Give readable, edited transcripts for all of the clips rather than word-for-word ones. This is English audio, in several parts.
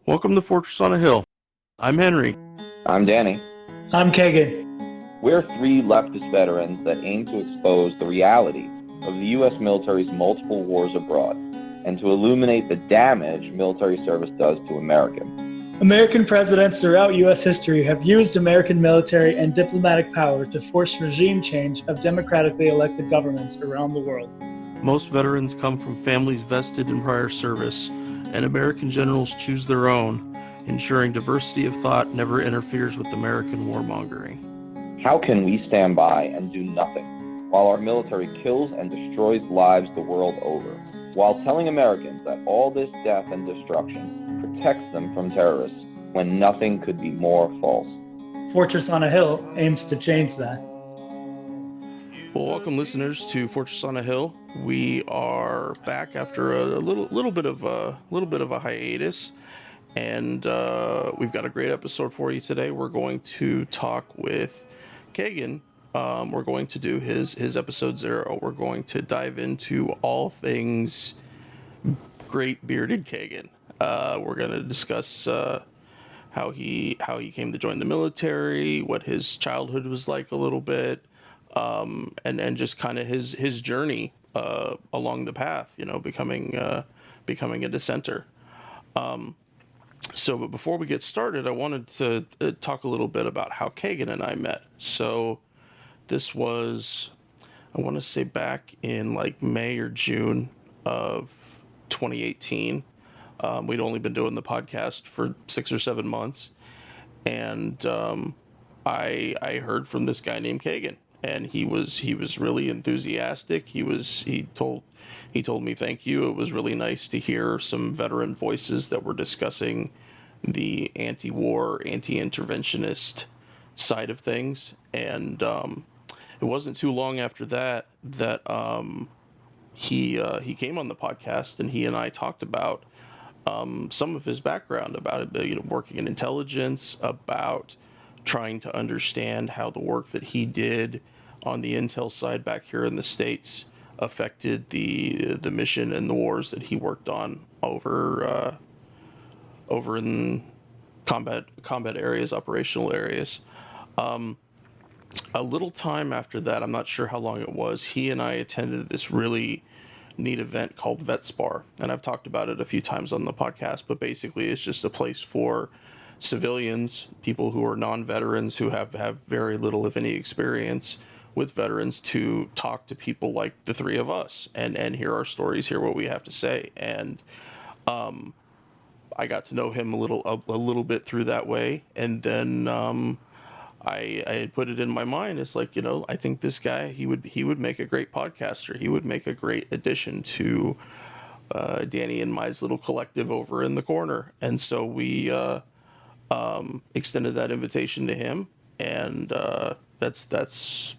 Welcome to Fortress on a Hill. I'm Henry. I'm Danny. I'm Keagan. We're three leftist veterans that aim to expose the reality of the U.S. military's multiple wars abroad and to illuminate the damage military service does to Americans. American presidents throughout U.S. history have used American military and diplomatic power to force regime change of democratically elected governments around the world. Most veterans come from families vested in prior service, and American generals choose their own, ensuring diversity of thought never interferes with American warmongering. How can we stand by and do nothing while our military kills and destroys lives the world over, while telling Americans that all this death and destruction protects them from terrorists when nothing could be more false? Fortress on a Hill aims to change that. Well, welcome listeners to Fortress on a Hill. We are back after a little bit of a hiatus, and we've got a great episode for you today. We're going to talk with Keagan. We're going to do his episode 0. We're going to dive into all things great bearded Keagan. We're going to discuss how he came to join the military, what his childhood was like a little bit, and just kind of his journey along the path, becoming a dissenter. But before we get started, I wanted to talk a little bit about how Keagan and I met. So this was, I want to say, back in like May or June of 2018. We'd only been doing the podcast for 6 or 7 months, and I heard from this guy named Keagan, and he was really enthusiastic. He told me thank you. It was really nice to hear some veteran voices that were discussing the anti-war, anti-interventionist side of things, and it wasn't too long after that he came on the podcast, and he and I talked about some of his background, about it, working in intelligence, about trying to understand how the work that he did on the intel side back here in the States affected the mission and the wars that he worked on over in combat areas, operational areas. A little time after that, I'm not sure how long it was, he and I attended this really neat event called VetSpar, and I've talked about it a few times on the podcast, but basically it's just a place for civilians, people who are non-veterans, who have very little, if any, experience with veterans, to talk to people like the three of us and hear our stories, hear what we have to say. And I got to know him a little bit through that way, and then I had put it in my mind. It's like, I think this guy, he would make a great podcaster. He would make a great addition to Danny and my little collective over in the corner. And so we extended that invitation to him, and that's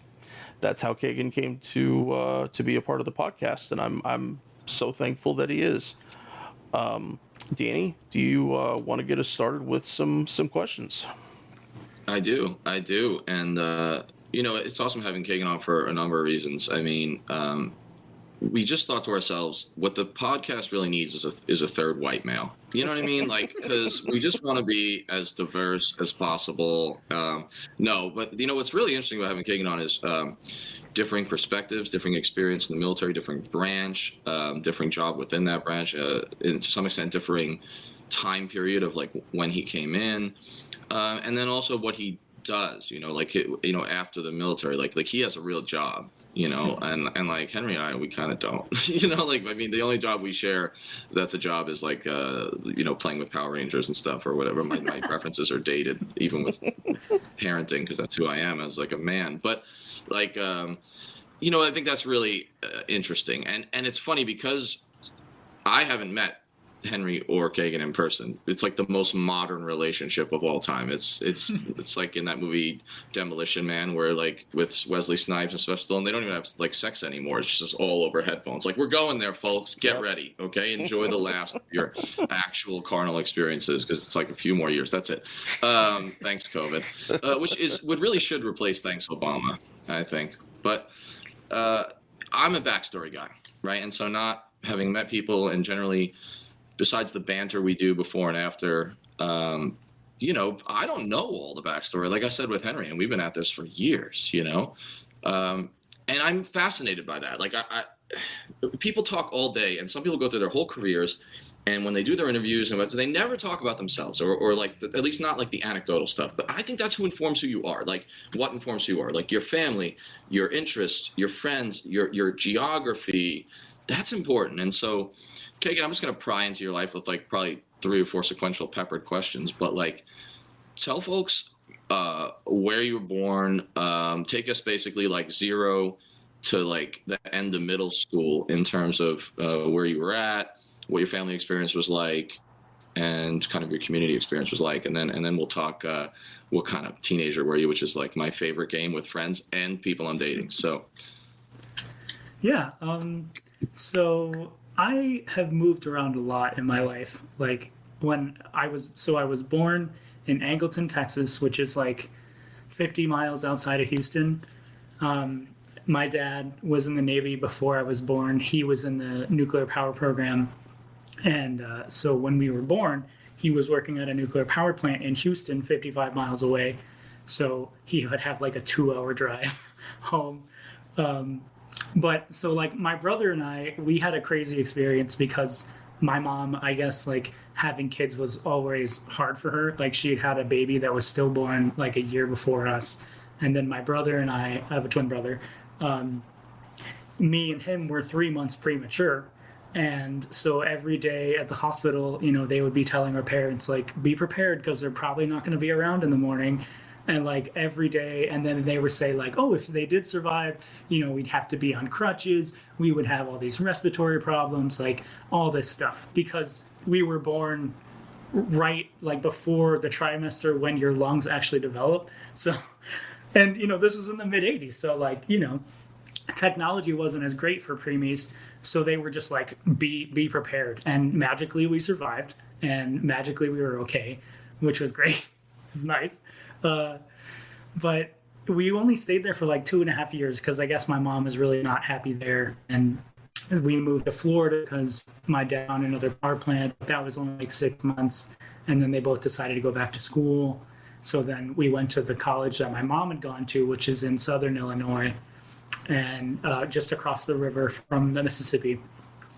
how Keagan came to be a part of the podcast, and I'm so thankful that he is. Danny, do you want to get us started with some questions? I do, and it's awesome having Keagan on for a number of reasons. I mean, we just thought to ourselves, what the podcast really needs is a third white male. You know what I mean? Like, because we just want to be as diverse as possible. But what's really interesting about having Keagan on is differing perspectives, differing experience in the military, different branch, differeng job within that branch, and to some extent differing time period of like when he came in, and then also what he does. After the military, like he has a real job. And like Henry and I, we kind of don't, the only job we share that's a job is like, playing with Power Rangers and stuff or whatever. My preferences are dated, even with parenting, because that's who I am as like a man. But like, I think that's really interesting. And it's funny because I haven't met Henry or Keagan in person. It's like the most modern relationship of all time. It's like in that movie Demolition Man, where like with Wesley Snipes and stuff still, and they don't even have like sex anymore. It's just all over headphones. Like, we're going there, folks. Get ready, okay? Enjoy the last of your actual carnal experiences, because it's like a few more years. That's it. Thanks, COVID, which really should replace thanks Obama, I think. But I'm a backstory guy, right? And so not having met people and generally besides the banter we do before and after, you know, I don't know all the backstory. Like I said with Henry, and we've been at this for years, you know, and I'm fascinated by that. Like people talk all day, and some people go through their whole careers, and when they do their interviews and they never talk about themselves, or like at least not like the anecdotal stuff. But I think that's who informs who you are. Like what informs who you are. Like your family, your interests, your friends, your geography. That's important. And so, Keagan, I'm just gonna pry into your life with like probably 3 or 4 sequential peppered questions. But like, tell folks where you were born. Take us basically like 0 to like the end of middle school in terms of where you were at, what your family experience was like, and kind of your community experience was like, and then we'll talk what kind of teenager were you, which is like my favorite game with friends and people I'm dating. So Yeah. So I have moved around a lot in my life. Like I was born in Angleton, Texas, which is like 50 miles outside of Houston. My dad was in the Navy before I was born. He was in the nuclear power program. And so when we were born, he was working at a nuclear power plant in Houston, 55 miles away. So he would have like a 2-hour drive home. But so like my brother and I, we had a crazy experience because my mom, I guess, like having kids was always hard for her. Like she had a baby that was stillborn like a year before us. And then my brother and I have a twin brother. Me and him were 3 months premature. And so every day at the hospital, you know, they would be telling our parents, like, be prepared because they're probably not going to be around in the morning. And like every day. And then they would say like, oh, if they did survive, you know, we'd have to be on crutches. We would have all these respiratory problems, like all this stuff, because we were born right like before the trimester when your lungs actually develop. So, and, you know, this was in the mid 80s. So like, you know, technology wasn't as great for preemies. So they were just like, be prepared. And magically we survived, and magically we were okay, which was great. It's nice. But we only stayed there for like 2.5 years because I guess my mom was really not happy there. And we moved to Florida because my dad on another power plant. That was only like 6 months. And then they both decided to go back to school. So then we went to the college that my mom had gone to, which is in Southern Illinois, and just across the river from the Mississippi.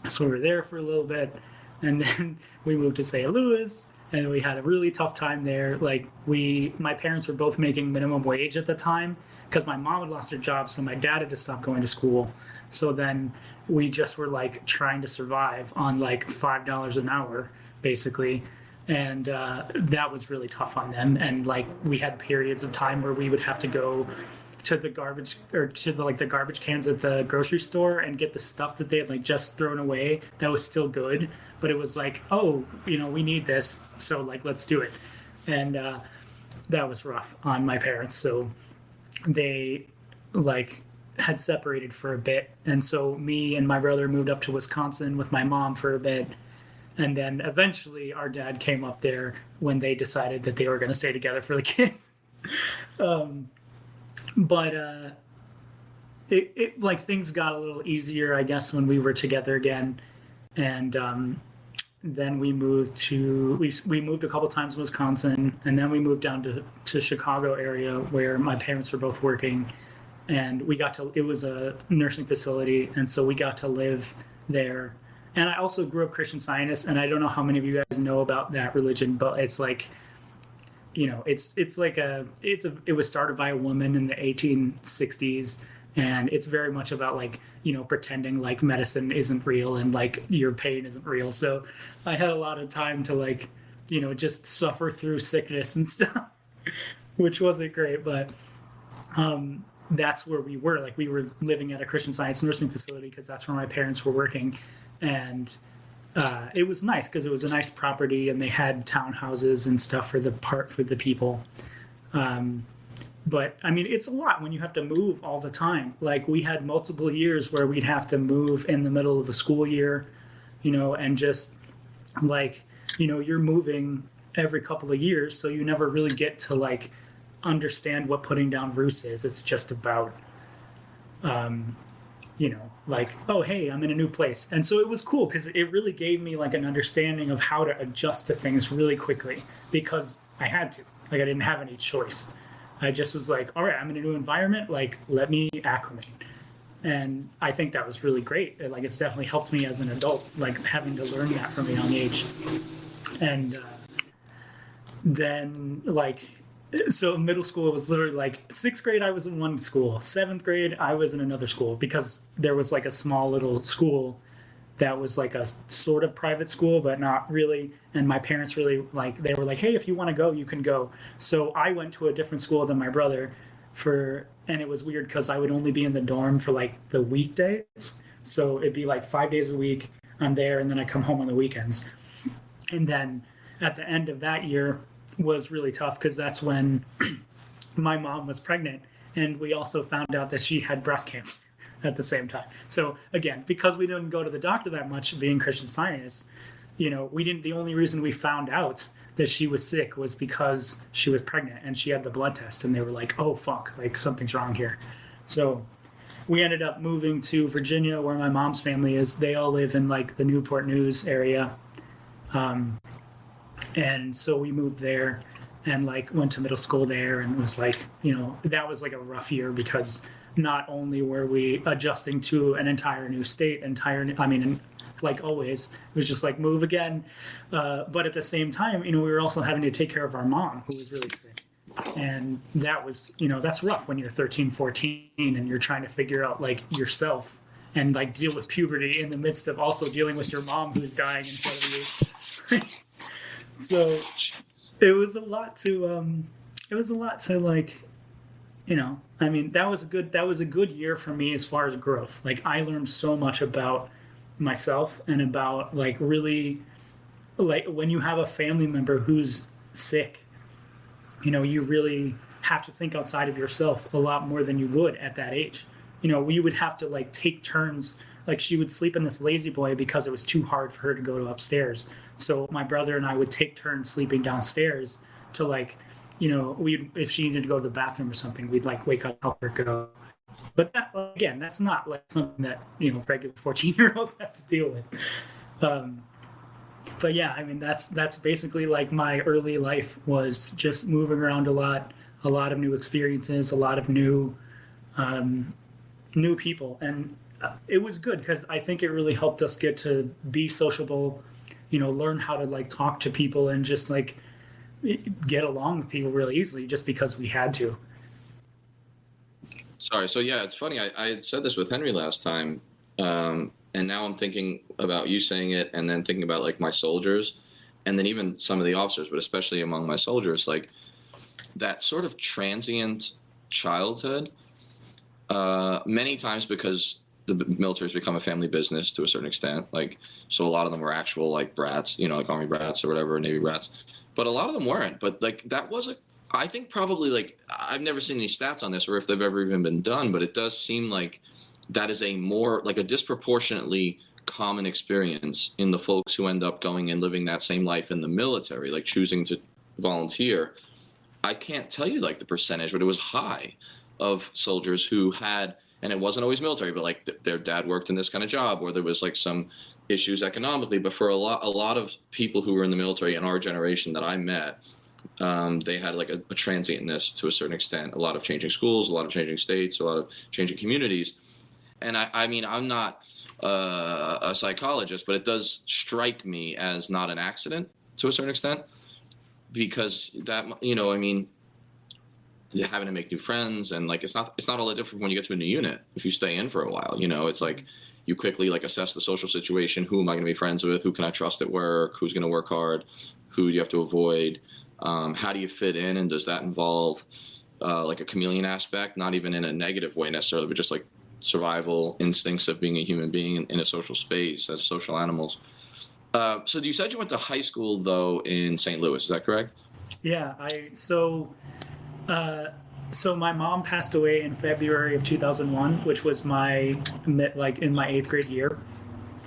So we were there for a little bit, and then we moved to St. Louis, and we had a really tough time there. Like my parents were both making minimum wage at the time because my mom had lost her job, so my dad had to stop going to school. So then we just were like trying to survive on like $5 an hour, basically. And that was really tough on them. And like we had periods of time where we would have to go to the garbage or to the garbage cans at the grocery store and get the stuff that they had like just thrown away that was still good, but it was like, oh, you know, we need this, so like let's do it. And that was rough on my parents. So they like had separated for a bit, and so me and my brother moved up to Wisconsin with my mom for a bit. And then eventually our dad came up there when they decided that they were going to stay together for the kids. But it like things got a little easier, I guess, when we were together again. And then we moved a couple times in Wisconsin, and then we moved down to Chicago area where my parents were both working. And it was a nursing facility, and so we got to live there. And I also grew up Christian Scientist, and I don't know how many of you guys know about that religion, but it's like, you know, it was started by a woman in the 1860s, and it's very much about like, you know, pretending like medicine isn't real and like your pain isn't real. So I had a lot of time to like, you know, just suffer through sickness and stuff, which wasn't great, but that's where we were. Like we were living at a Christian Science nursing facility because that's where my parents were working. And it was nice because it was a nice property, and they had townhouses and stuff for the people. But I mean, it's a lot when you have to move all the time. Like we had multiple years where we'd have to move in the middle of the school year, you know, and just like, you know, you're moving every couple of years, so you never really get to like understand what putting down roots is. It's just about like, oh, hey, I'm in a new place. And so it was cool because it really gave me like an understanding of how to adjust to things really quickly because I had to. Like, I didn't have any choice. I just was like, all right, I'm in a new environment. Like, let me acclimate. And I think that was really great. Like, it's definitely helped me as an adult, like having to learn that from a young age. And then, like, so middle school was literally like 6th grade, I was in one school. 7th grade, I was in another school because there was like a small little school that was like a sort of private school, but not really. And my parents really they were like, hey, if you want to go, you can go. So I went to a different school than my brother and it was weird because I would only be in the dorm for like the weekdays. So it'd be like 5 days a week I'm there, and then I come home on the weekends. And then at the end of that year was really tough because that's when my mom was pregnant, and we also found out that she had breast cancer at the same time. So again, because we didn't go to the doctor that much, being Christian Scientists, the only reason we found out that she was sick was because she was pregnant and she had the blood test, and they were like, oh fuck, like something's wrong here. So we ended up moving to Virginia, where my mom's family is. They all live in like the Newport News area. And so we moved there and like went to middle school there, and it was like, that was like a rough year because not only were we adjusting to an entire new state, like always, it was just like move again. But at the same time, we were also having to take care of our mom, who was really sick. And that was, that's rough when you're 13, 14 and you're trying to figure out like yourself and like deal with puberty in the midst of also dealing with your mom who's dying in front of you. So it was a lot to like, that was a good year for me as far as growth. Like, I learned so much about myself and about like really, like, when you have a family member who's sick, you really have to think outside of yourself a lot more than you would at that age. We would have to like take turns. Like, she would sleep in this lazy boy because it was too hard for her to go to upstairs. So my brother and I would take turns sleeping downstairs to like, if she needed to go to the bathroom or something, we'd like wake up, help her go. But that, again, that's not like something that, regular 14-year-olds have to deal with. But yeah, that's basically like my early life was just moving around a lot of new experiences, a lot of new people. And it was good because I think it really helped us get to be sociable, learn how to like talk to people and just like get along with people really easily just because we had to. Sorry. So yeah, it's funny. I had said this with Henry last time. And now I'm thinking about you saying it and then thinking about like my soldiers and then even some of the officers, but especially among my soldiers, like that sort of transient childhood, many times because the military's become a family business to a certain extent. Like, so a lot of them were actual like brats, like Army brats or whatever, Navy brats, but a lot of them weren't. But like that was I think probably like, I've never seen any stats on this or if they've ever even been done, but it does seem like that is a more like a disproportionately common experience in the folks who end up going and living that same life in the military, like choosing to volunteer. I can't tell you like the percentage, but it was high of soldiers who had, and it wasn't always military, but like their dad worked in this kind of job or there was like some issues economically. But for a lot of people who were in the military in our generation that I met, they had like a transientness to a certain extent, a lot of changing schools, a lot of changing states, a lot of changing communities. And I'm not a psychologist, but it does strike me as not an accident to a certain extent, because that, having to make new friends and like, it's not all that different when you get to a new unit. If you stay in for a while, it's like you quickly like assess the social situation. Who am I going to be friends with? Who can I trust at work? Who's going to work hard? Who do you have to avoid? How do you fit in? And does that involve like a chameleon aspect? Not even in a negative way necessarily, but just like survival instincts of being a human being in a social space as social animals. So you said you went to high school though in St. Louis, is that correct? Yeah, so my mom passed away in February of 2001, which was in my 8th grade year.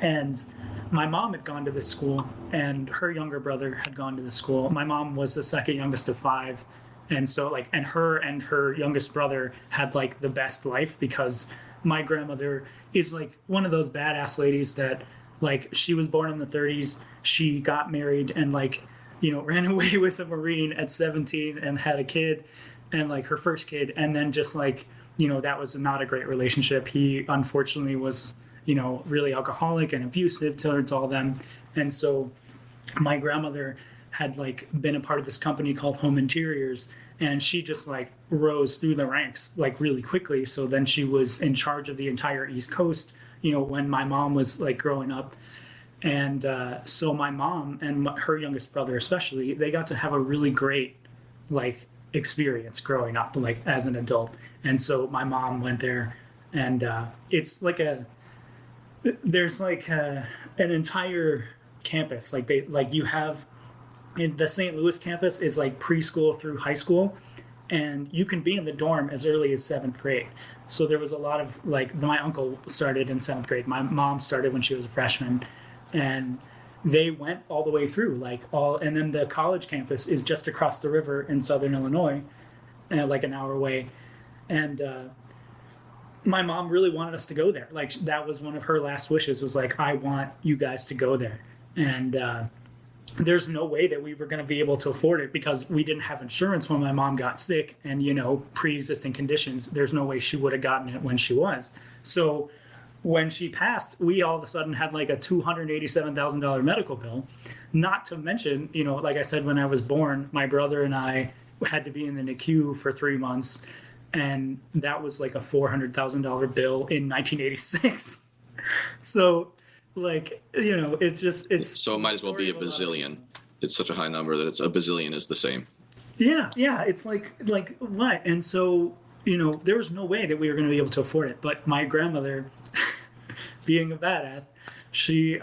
And my mom had gone to this school and her younger brother had gone to the school. My mom was the second youngest of 5. And so her youngest brother had like the best life because my grandmother is like one of those badass ladies that, like, she was born in the 30s. She got married and, like, ran away with a Marine at 17 and had a kid, and like her first kid. And then just like, that was not a great relationship. He unfortunately was, really alcoholic and abusive towards all them. And so my grandmother had like been a part of this company called Home Interiors, and she just like rose through the ranks like really quickly. So then she was in charge of the entire East Coast, when my mom was like growing up. And so my mom and her youngest brother especially, they got to have a really great like experience growing up like as an adult. And so my mom went there, and it's like there's like an entire campus, like you have in the St. Louis campus is like preschool through high school, and you can be in the dorm as early as 7th grade. So there was a lot of like, my uncle started in 7th grade, my mom started when she was a freshman, and they went all the way through and then the college campus is just across the river in Southern Illinois, like an hour away. And my mom really wanted us to go there. Like, that was one of her last wishes, was like, I want you guys to go there. And there's no way that we were going to be able to afford it because we didn't have insurance when my mom got sick, and pre-existing conditions. There's no way she would have gotten it when she was. So when she passed, we all of a sudden had like a $287,000 medical bill. Not to mention, like I said, when I was born, my brother and I had to be in the NICU for 3 months, and that was like a $400,000 bill in 1986. So, like, it's so it might as well be a bazillion. It's such a high number that it's a bazillion is the same. Yeah, it's like what? And so, there was no way that we were going to be able to afford it. But my grandmother, being a badass, she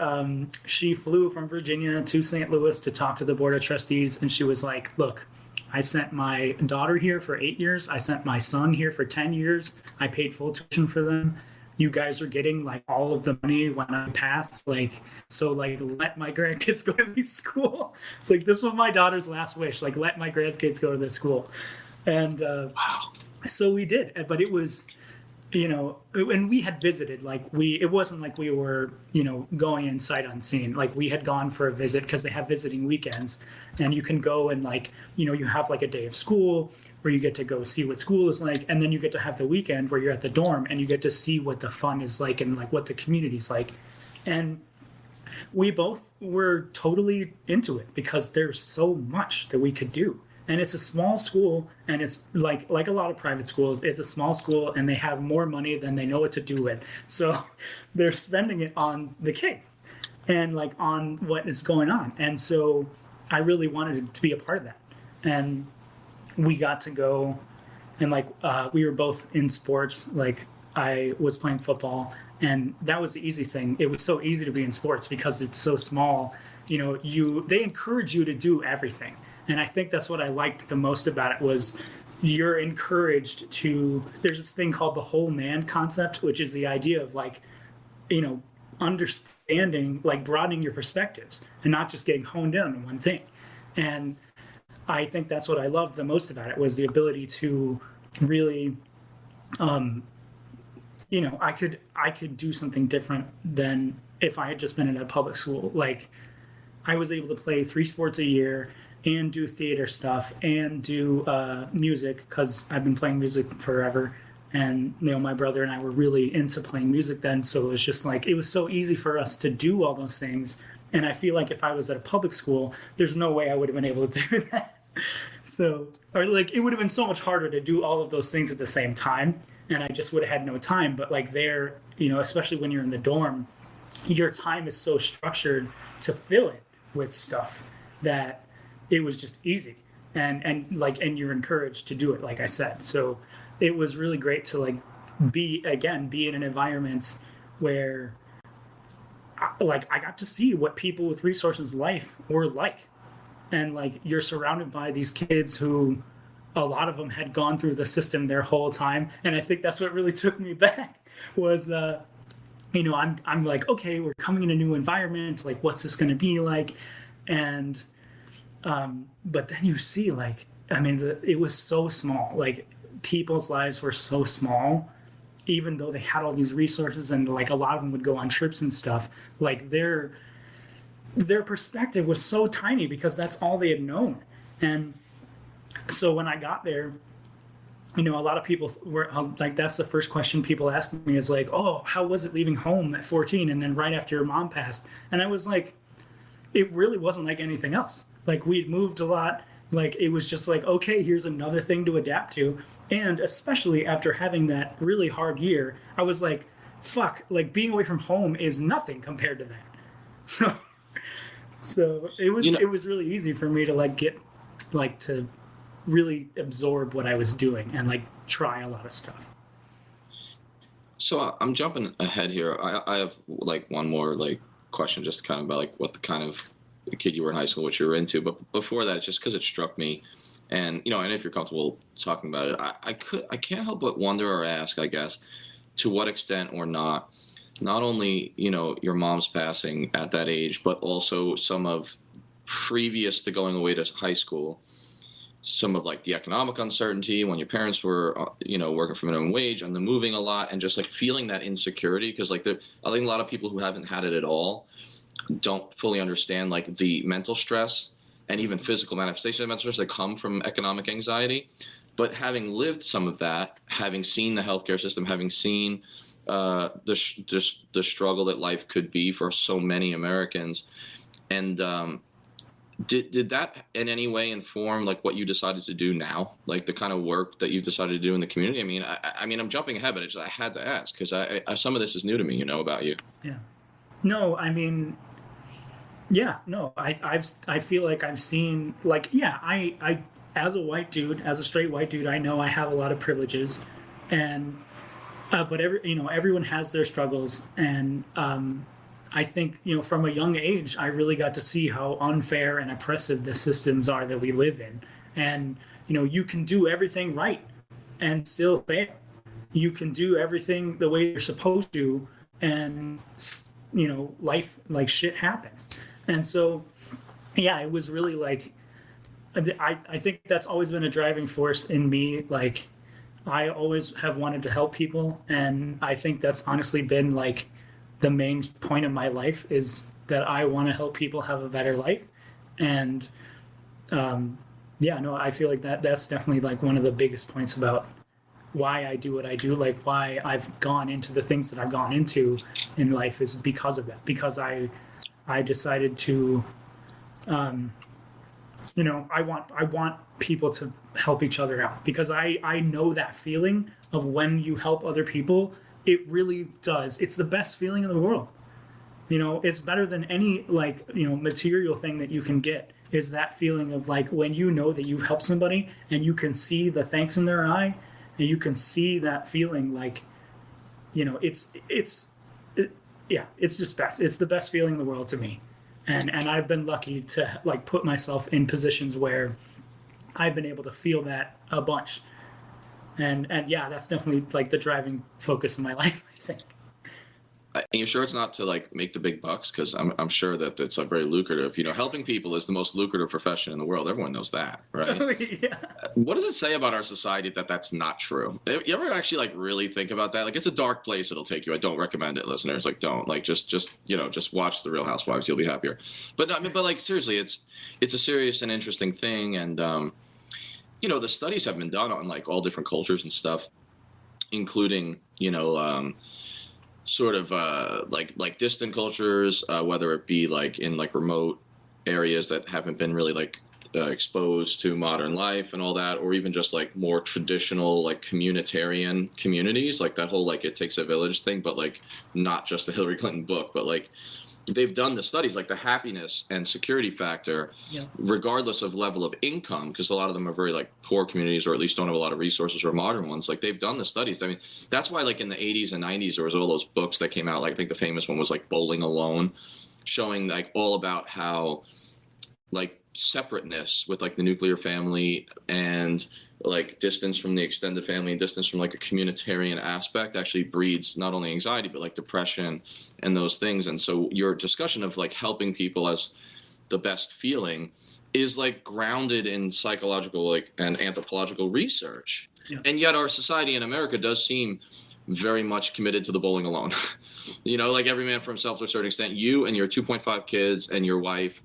flew from Virginia to St. Louis to talk to the board of trustees, and she was like, look, I sent my daughter here for 8 years. I sent my son here for 10 years. I paid full tuition for them. You guys are getting like all of the money when I pass. Like, so like, let my grandkids go to this school. It's like, this was my daughter's last wish. Like, let my grandkids go to this school. And Wow. So we did, but it was, and we had visited, like it wasn't like we were, going in sight unseen. Like, we had gone for a visit because they have visiting weekends, and you can go and like, you have like a day of school where you get to go see what school is like. And then you get to have the weekend where you're at the dorm and you get to see what the fun is like and like what the community's like. And we both were totally into it because there's so much that we could do. And it's a small school, and it's like a lot of private schools, it's a small school, and they have more money than they know what to do with. So they're spending it on the kids and like on what is going on. And so I really wanted to be a part of that. And we got to go, and like we were both in sports. Like, I was playing football, and that was the easy thing. It was so easy to be in sports because it's so small. They encourage you to do everything. And I think that's what I liked the most about it, was you're encouraged to, there's this thing called the whole man concept, which is the idea of like, understanding, like broadening your perspectives and not just getting honed in on one thing. And I think that's what I loved the most about it, was the ability to really, I could do something different than if I had just been in a public school. Like, I was able to play 3 sports a year and do theater stuff and do music, because I've been playing music forever. And, my brother and I were really into playing music then. So it was just like, it was so easy for us to do all those things. And I feel like if I was at a public school, there's no way I would have been able to do that. So, or like, it would have been so much harder to do all of those things at the same time. And I just would have had no time. But like there, especially when you're in the dorm, your time is so structured to fill it with stuff that it was just easy, and you're encouraged to do it, like I said. So it was really great to like be in an environment where like I got to see what people with resources life were like. And like, you're surrounded by these kids who a lot of them had gone through the system their whole time. And I think that's what really took me back was I'm like, okay, we're coming in a new environment, like what's this going to be like? And but then you see, like, I mean, it was so small. Like, people's lives were so small. even though they had all these resources and like a lot of them would go on trips and stuff, like their perspective was so tiny because that's all they had known. And so when I got there, a lot of people were like, that's the first question people ask me is like, oh, how was it leaving home at 14 and then right after your mom passed? And I was like, it really wasn't like anything else. Like we'd moved a lot. Like it was just like, okay, here's another thing to adapt to. And especially after having that really hard year, I was like, fuck, like being away from home is nothing compared to that. So it was really easy for me to like get like to really absorb what I was doing and like try a lot of stuff. So I'm jumping ahead here. I have like one more like question, just kind of about like what the kind of kid you were in high school, what you were into. But before that, just because it struck me, and and if you're comfortable talking about it, I can't help but wonder or ask, I guess, to what extent or not only your mom's passing at that age, but also some of previous to going away to high school, some of like the economic uncertainty when your parents were working for minimum wage and the moving a lot and just like feeling that insecurity, because like I think a lot of people who haven't had it at all don't fully understand like the mental stress and even physical manifestation of mental stress that come from economic anxiety. But having lived some of that, having seen the healthcare system, having seen the struggle that life could be for so many Americans, and did that in any way inform like what you decided to do now, like the kind of work that you decided to do in the community? I mean, I'm jumping ahead, but I had to ask because I some of this is new to me, about you. Yeah. No, I mean, yeah, no, I feel like I've seen like, yeah, I as a white dude, as a straight white dude, I know I have a lot of privileges, and but everyone has their struggles, and I think from a young age I really got to see how unfair and oppressive the systems are that we live in, and you can do everything right and still fail. You can do everything the way you're supposed to, and life, like, shit happens. And so yeah, it was really like I think that's always been a driving force in me. Like I always have wanted to help people, and I think that's honestly been like the main point of my life, is that I want to help people have a better life. And I feel like that's definitely like one of the biggest points about why I do what I do, like why I've gone into the things that I've gone into in life, is because of that. Because I decided to I want people to help each other out, because I know that feeling of when you help other people. It really does. It's the best feeling in the world. It's better than any material thing that you can get, is that feeling of like when that you've helped somebody and you can see the thanks in their eye, and you can see that feeling like, it's just best. It's the best feeling in the world to me. And I've been lucky to like put myself in positions where I've been able to feel that a bunch. And yeah, that's definitely like the driving focus in my life, I think. And you're sure it's not to like make the big bucks? Because I'm sure that it's very lucrative. Helping people is the most lucrative profession in the world. Everyone knows that, right? Yeah. What does it say about our society that that's not true? You ever actually like really think about that? Like, it's a dark place it'll take you. I don't recommend it, listeners. Like, don't just watch The Real Housewives. You'll be happier. But no, but like seriously, it's a serious and interesting thing. And the studies have been done on like all different cultures and stuff, including sort of like distant cultures, whether it be like in like remote areas that haven't been really like exposed to modern life and all that, or even just like more traditional like communitarian communities, like that whole like it takes a village thing, but like not just the Hillary Clinton book, but like they've done the studies, like the happiness and security factor, regardless of level of income, because a lot of them are very like poor communities, or at least don't have a lot of resources, or modern ones. Like they've done the studies. I mean, that's why like in the 80s and 90s, there was all those books that came out. Like I think the famous one was like Bowling Alone, showing like all about how like separateness with like the nuclear family and like distance from the extended family and distance from like a communitarian aspect actually breeds not only anxiety but like depression and those things. And so your discussion of like helping people as the best feeling is like grounded in psychological like and anthropological research. And yet our society in America does seem very much committed to the bowling alone. You know, like every man for himself to a certain extent. You and your 2.5 kids and your wife,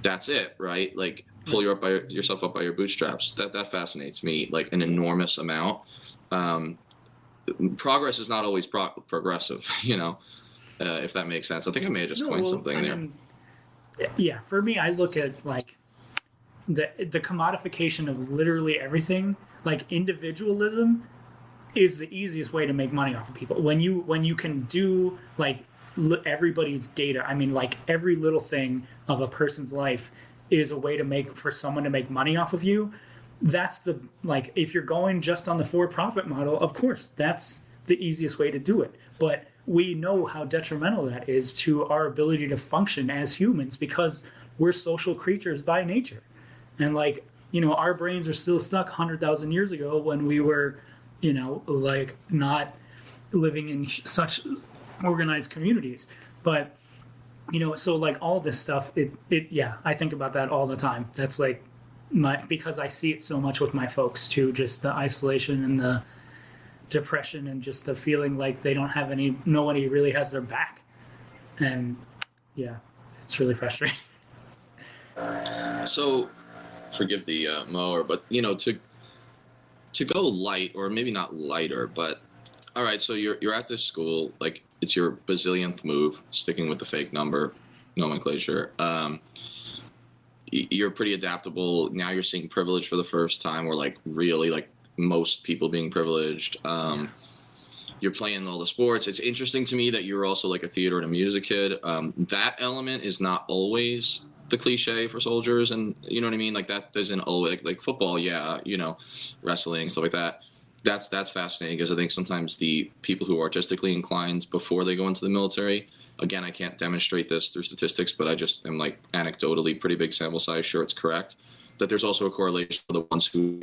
that's it, right? Like pull yourself up by your bootstraps. That fascinates me like an enormous amount. Progress is not always progressive, you know, if that makes sense. I think I may have just coined something there. Yeah, for me, I look at like the commodification of literally everything. Like individualism is the easiest way to make money off of people. When you can do like everybody's data, I mean, like every little thing of a person's life is a way for someone to make money off of you. That's the, like, if you're going just on the for-profit model, of course, that's the easiest way to do it. But we know how detrimental that is to our ability to function as humans because we're social creatures by nature. And like, you know, our brains are still stuck 100,000 years ago when we were, you know, like not living in such organized communities. But, you know, so like all this stuff, yeah, I think about that all the time. That's like because I see it so much with my folks too, just the isolation and the depression and just the feeling like they don't have nobody really has their back. And yeah, it's really frustrating. So forgive the mower, but you know, to go light, or maybe not lighter, but all right, so you're at this school, like it's your bazillionth move, sticking with the fake number nomenclature. You're pretty adaptable. Now you're seeing privilege for the first time, or like really like most people being privileged. You're playing all the sports. It's interesting to me that you're also like a theater and a music kid. That element is not always the cliche for soldiers, and you know what I mean? Like that doesn't always like football, yeah, you know, wrestling, stuff like that. That's fascinating because I think sometimes the people who are artistically inclined before they go into the military, again, I can't demonstrate this through statistics, but I just am like anecdotally pretty big sample size, sure it's correct, that there's also a correlation for the ones who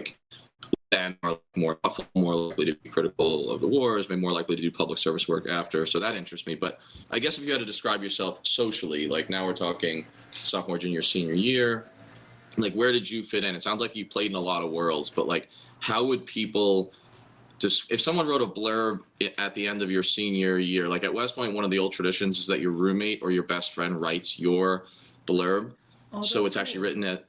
then are more thoughtful, more likely to be critical of the wars, maybe more likely to do public service work after. So that interests me. But I guess if you had to describe yourself socially, like now we're talking sophomore, junior, senior year, like where did you fit in? It sounds like you played in a lot of worlds, but like how would people just, if someone wrote a blurb at the end of your senior year, like at West Point, one of the old traditions is that your roommate or your best friend writes your blurb. So it's actually written at,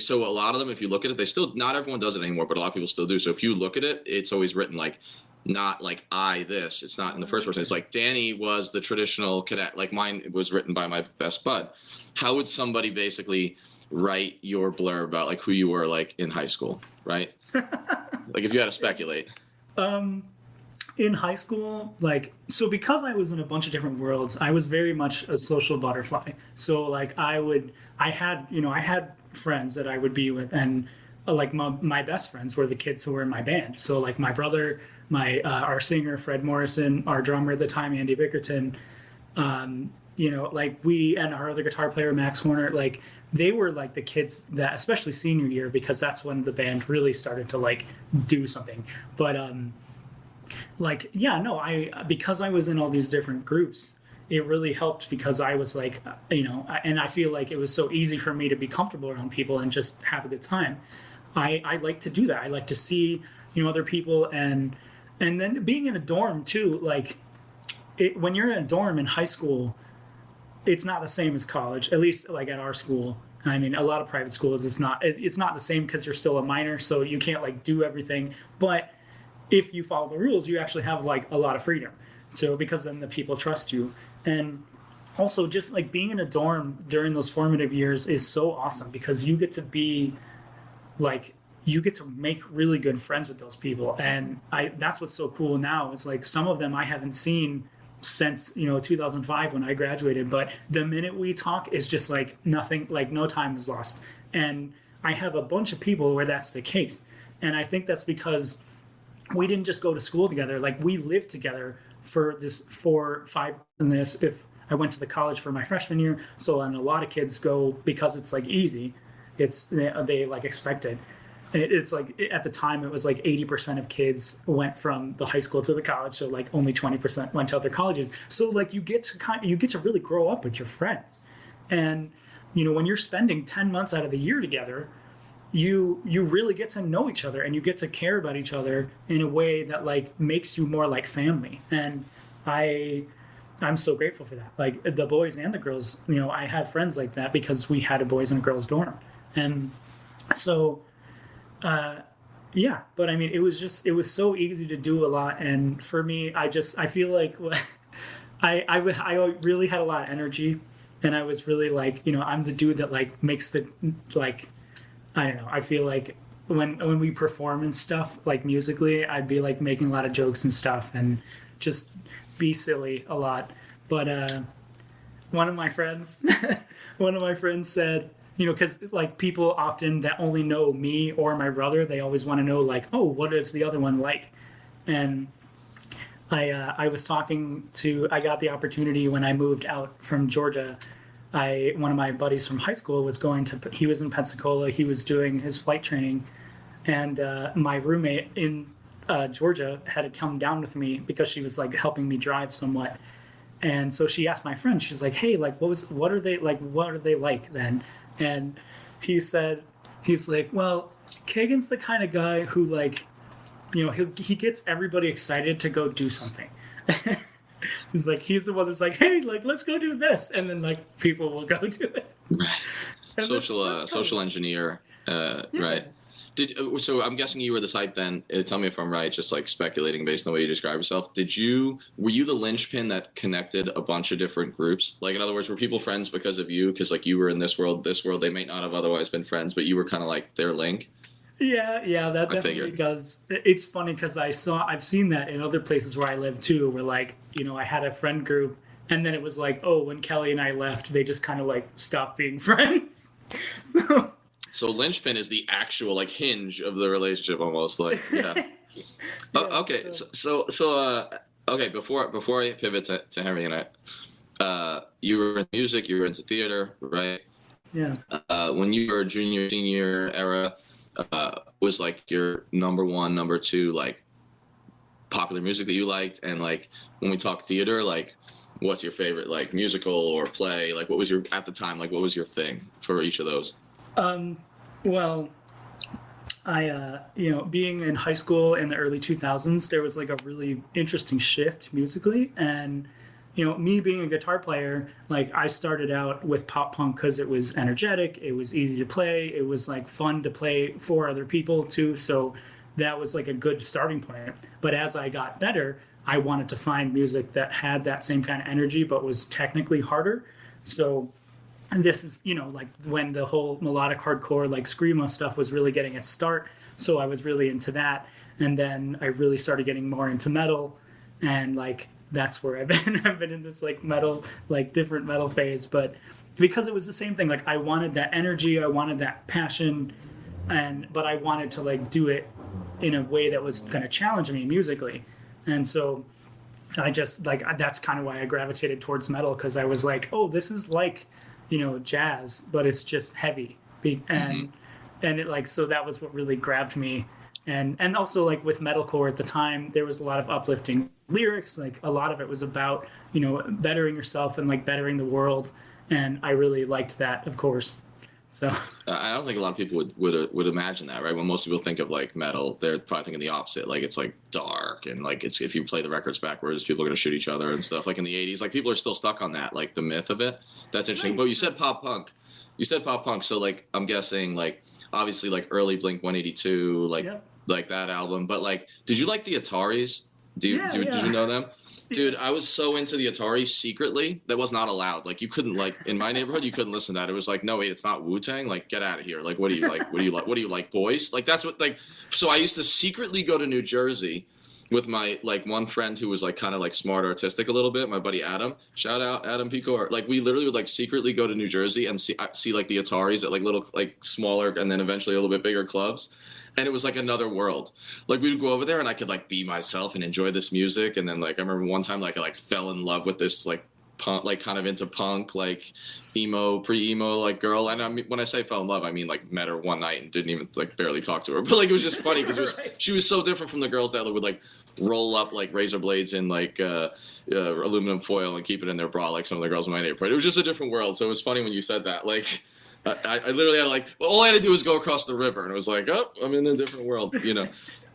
so a lot of them, if you look at it, they still, not everyone does it anymore, but a lot of people still do. So if you look at it, it's always written like, not like this, it's not in the first person. It's like Danny was the traditional cadet. Like mine was written by my best bud. How would somebody basically write your blurb about like who you were like in high school, right? Like if you had to speculate. In high school, like, so because I was in a bunch of different worlds, I was very much a social butterfly. So like I had friends that I would be with, and like my best friends were the kids who were in my band. So like my brother, our singer Fred Morrison, our drummer at the time Andy Bickerton, you know, like and our other guitar player Max Horner, like they were like the kids that, especially senior year, because that's when the band really started to like do something. But like, yeah, no, because I was in all these different groups, it really helped because I was like, you know, and I feel like it was so easy for me to be comfortable around people and just have a good time. I like to do that. I like to see, you know, other people, and then being in a dorm too, like when you're in a dorm in high school, it's not the same as college, at least like at our school. I mean, a lot of private schools, it's not the same because you're still a minor, so you can't like do everything. But if you follow the rules, you actually have like a lot of freedom. So because then the people trust you. And also just like being in a dorm during those formative years is so awesome because you get to be like, you get to make really good friends with those people. And that's what's so cool now is like some of them I haven't seen since, you know, 2005 when I graduated, but the minute we talk is just like nothing, like no time is lost. And I have a bunch of people where that's the case. And I think that's because we didn't just go to school together. Like we lived together for this 4, 5, and this, if I went to the college for my freshman year. So, and a lot of kids go because it's like easy. They like expect it. It's like at the time it was like 80% of kids went from the high school to the college, so like only 20% went to other colleges. So like you get to really grow up with your friends, and you know when you're spending 10 months out of the year together, you really get to know each other and you get to care about each other in a way that like makes you more like family. And I'm so grateful for that. Like the boys and the girls, you know, I had friends like that because we had a boys and a girls dorm. And so yeah, but I mean, it was so easy to do a lot. And for me, I feel like I really had a lot of energy, and I was really like, you know, I'm the dude that like makes the, like, I don't know. I feel like when we perform and stuff, like musically, I'd be like making a lot of jokes and stuff and just be silly a lot. But one of my friends, one of my friends said, you know, because like people often that only know me or my brother, they always want to know like, oh, what is the other one like? And I was talking to, I got the opportunity when I moved out from Georgia. One of my buddies from high school was he was in Pensacola. He was doing his flight training, and my roommate in Georgia had to come down with me because she was like helping me drive somewhat. And so she asked my friend, she's like, hey, like, what are they like then? And he's like, well, Keagan's the kind of guy who like, you know, he gets everybody excited to go do something. He's like, he's the one that's like, hey, like, let's go do this. And then like people will go do it. Right. That's Social engineer. Yeah. Right. So I'm guessing you were the type then, tell me if I'm right, just like speculating based on the way you describe yourself. Were you the linchpin that connected a bunch of different groups? Like, in other words, were people friends because of you? Because like you were in this world, they may not have otherwise been friends, but you were kind of like their link. Yeah, that definitely does. It's funny because I've seen that in other places where I live too, where like, you know, I had a friend group and then it was like, oh, when Kelly and I left, they just kind of like stopped being friends. So linchpin is the actual like hinge of the relationship, almost like yeah. Okay, so okay. Before I pivot to Henry and I, you were in music, you were into theater, right? Yeah. When you were junior, senior era, was like your number one, number two, like popular music that you liked, and like when we talk theater, like what's your favorite like musical or play? Like what was your at the time? Like what was your thing for each of those? Well, I, you know, being in high school in the early 2000s, there was like a really interesting shift musically. And, you know, me being a guitar player, like I started out with pop punk because it was energetic, it was easy to play, it was like fun to play for other people too. So that was like a good starting point. But as I got better, I wanted to find music that had that same kind of energy, but was technically harder. So, and this is, you know, like when the whole melodic hardcore, like screamo stuff was really getting its start. So I was really into that. And then I really started getting more into metal. And like, that's where I've been. I've been in this like metal, like different metal phase. But because it was the same thing, like I wanted that energy, I wanted that passion, but I wanted to like do it in a way that was going to challenge me musically. And so I just like, that's kind of why I gravitated towards metal. Cause I was like, oh, this is like, you know, jazz, but it's just heavy. And it like, so that was what really grabbed me. And also like with metalcore at the time, there was a lot of uplifting lyrics. Like a lot of it was about, you know, bettering yourself and like bettering the world. And I really liked that, of course. So I don't think a lot of people would imagine that, right? When most people think of like metal, they're probably thinking the opposite. Like it's like dark and like it's if you play the records backwards, people are gonna shoot each other and stuff. Like in the '80s, like people are still stuck on that, like the myth of it. That's interesting. Right. But you said pop punk. So like I'm guessing like obviously like early Blink 182, like like that album. But like, did you like the Ataris? Did you know them? Dude, I was so into the Atari secretly. That was not allowed. Like you couldn't like in my neighborhood, you couldn't listen to that. It was like, no, wait, it's not Wu-Tang. Like, get out of here. Like, what do you like? What do you like? What do you like, boys? Like that's what like. So I used to secretly go to New Jersey with my like one friend who was like kind of like smart artistic a little bit. My buddy Adam. Shout out Adam Pico. Like we literally would like secretly go to New Jersey and see like the Ataris at like little like smaller and then eventually a little bit bigger clubs. And it was like another world. Like we would go over there and I could like be myself and enjoy this music. And then like I remember one time like I like fell in love with this like punk, like kind of into punk, like emo, pre-emo like girl. And I mean when I say fell in love, I mean like met her one night and didn't even like barely talk to her. But like it was just funny because she was so different from the girls that would like roll up like razor blades in like aluminum foil and keep it in their bra like some of the girls in my neighborhood. It was just a different world. So it was funny when you said that. Like I literally had like, well, all I had to do was go across the river, and it was like, oh, I'm in a different world, you know.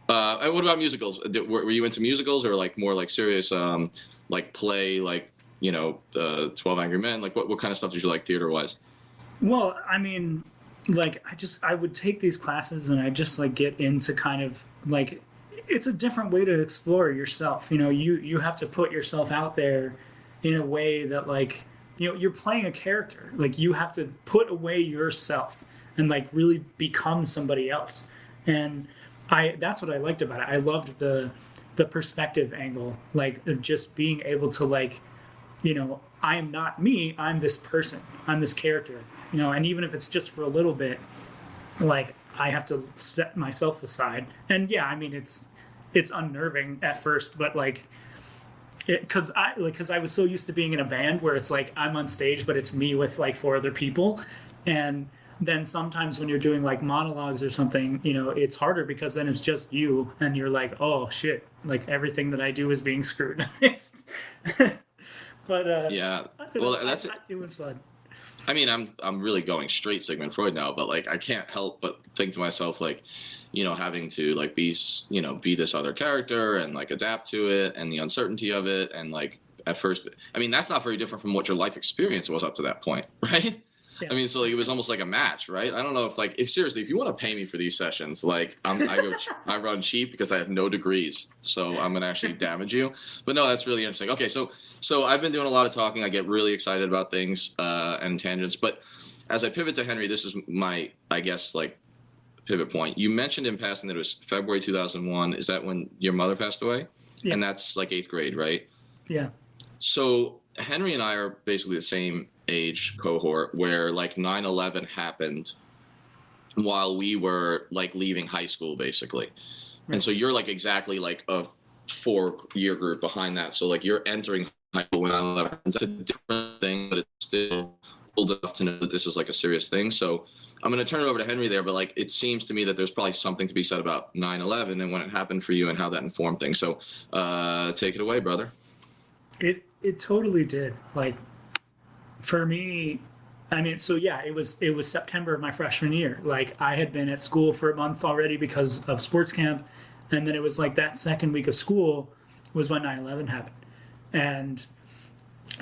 And what about musicals? Were you into musicals or like more like serious, like play, like, you know, 12 Angry Men? Like what kind of stuff did you like theater wise? Well, I mean, like I would take these classes and I just like get into kind of like it's a different way to explore yourself. You know, you have to put yourself out there in a way that like, you know, you're playing a character. Like you have to put away yourself and like really become somebody else. And that's what I liked about it. I loved the perspective angle, like of just being able to like, you know, I am not me, I'm this person, I'm this character, you know, and even if it's just for a little bit, like I have to set myself aside. And yeah, I mean it's unnerving at first, but like because I was so used to being in a band where it's like I'm on stage but it's me with like four other people. And then sometimes when you're doing like monologues or something, you know, it's harder because then it's just you and you're like, oh shit, like everything that I do is being scrutinized. But Yeah, well, it was fun. I mean, I'm really going straight Sigmund Freud now, but like I can't help but think to myself like, you know, having to like be this other character and like adapt to it and the uncertainty of it and like at first, I mean, that's not very different from what your life experience was up to that point, right? Yeah. I mean, so like, it was almost like a match, right? I don't know if seriously, if you want to pay me for these sessions, like I run cheap because I have no degrees, so I'm gonna actually damage you. But no, that's really interesting. Okay, so I've been doing a lot of talking. I get really excited about things and tangents. But as I pivot to Henry, this is my, I guess, like pivot point. You mentioned in passing that it was February 2001. Is that when your mother passed away? Yeah. And that's like 8th grade, right? Yeah. So Henry and I are basically the same age cohort where like 9/11 happened while we were like leaving high school basically. Right. And so you're like exactly like a 4-year group behind that. So like you're entering high school when 9/11. That's a different thing, but it's still old enough to know that this is like a serious thing. So I'm going to turn it over to Henry there, but like it seems to me that there's probably something to be said about 9/11 and when it happened for you and how that informed things. So take it away, brother. It totally did. Like for me, I mean, so yeah, it was September of my freshman year. Like I had been at school for a month already because of sports camp, and then it was like that second week of school was when 9/11 happened. And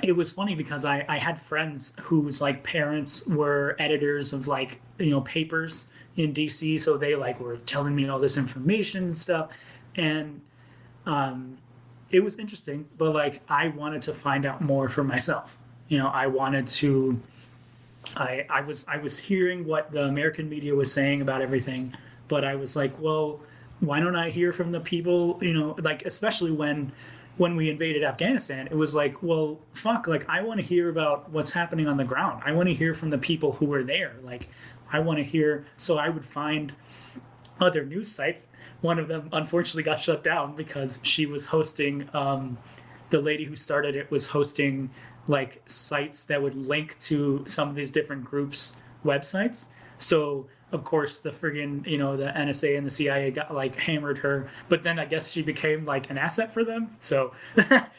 it was funny because I had friends whose like parents were editors of like, you know, papers in DC, so they like were telling me all this information and stuff. And it was interesting, but like I wanted to find out more for myself. You know, I wanted to. I was hearing what the American media was saying about everything, but I was like, well, why don't I hear from the people? You know, like especially when we invaded Afghanistan, it was like, well, fuck, like I want to hear about what's happening on the ground. I want to hear from the people who were there. Like I want to hear. So I would find other news sites. One of them unfortunately got shut down because she was hosting. The lady who started it was hosting like sites that would link to some of these different groups' websites. So of course the friggin', you know, the NSA and the CIA got like hammered her, but then I guess she became like an asset for them. So,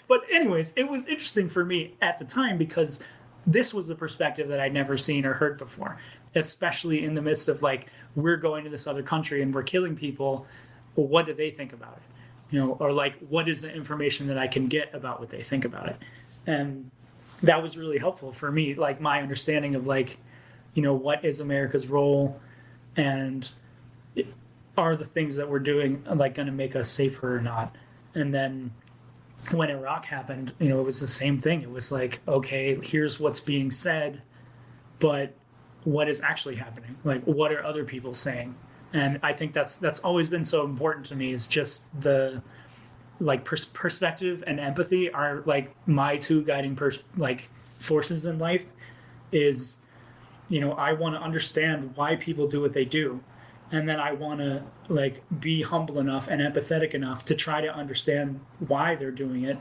but anyways, it was interesting for me at the time because this was the perspective that I'd never seen or heard before, especially in the midst of like, we're going to this other country and we're killing people. Well, what do they think about it? You know, or like, what is the information that I can get about what they think about it? And that was really helpful for me, like my understanding of like, you know, what is America's role and are the things that we're doing like going to make us safer or not? And then when Iraq happened, you know, it was the same thing. It was like, okay, here's what's being said, but what is actually happening? Like, what are other people saying? And I think that's always been so important to me is just the like perspective and empathy are like my two guiding forces in life is, you know, I want to understand why people do what they do. And then I want to like be humble enough and empathetic enough to try to understand why they're doing it,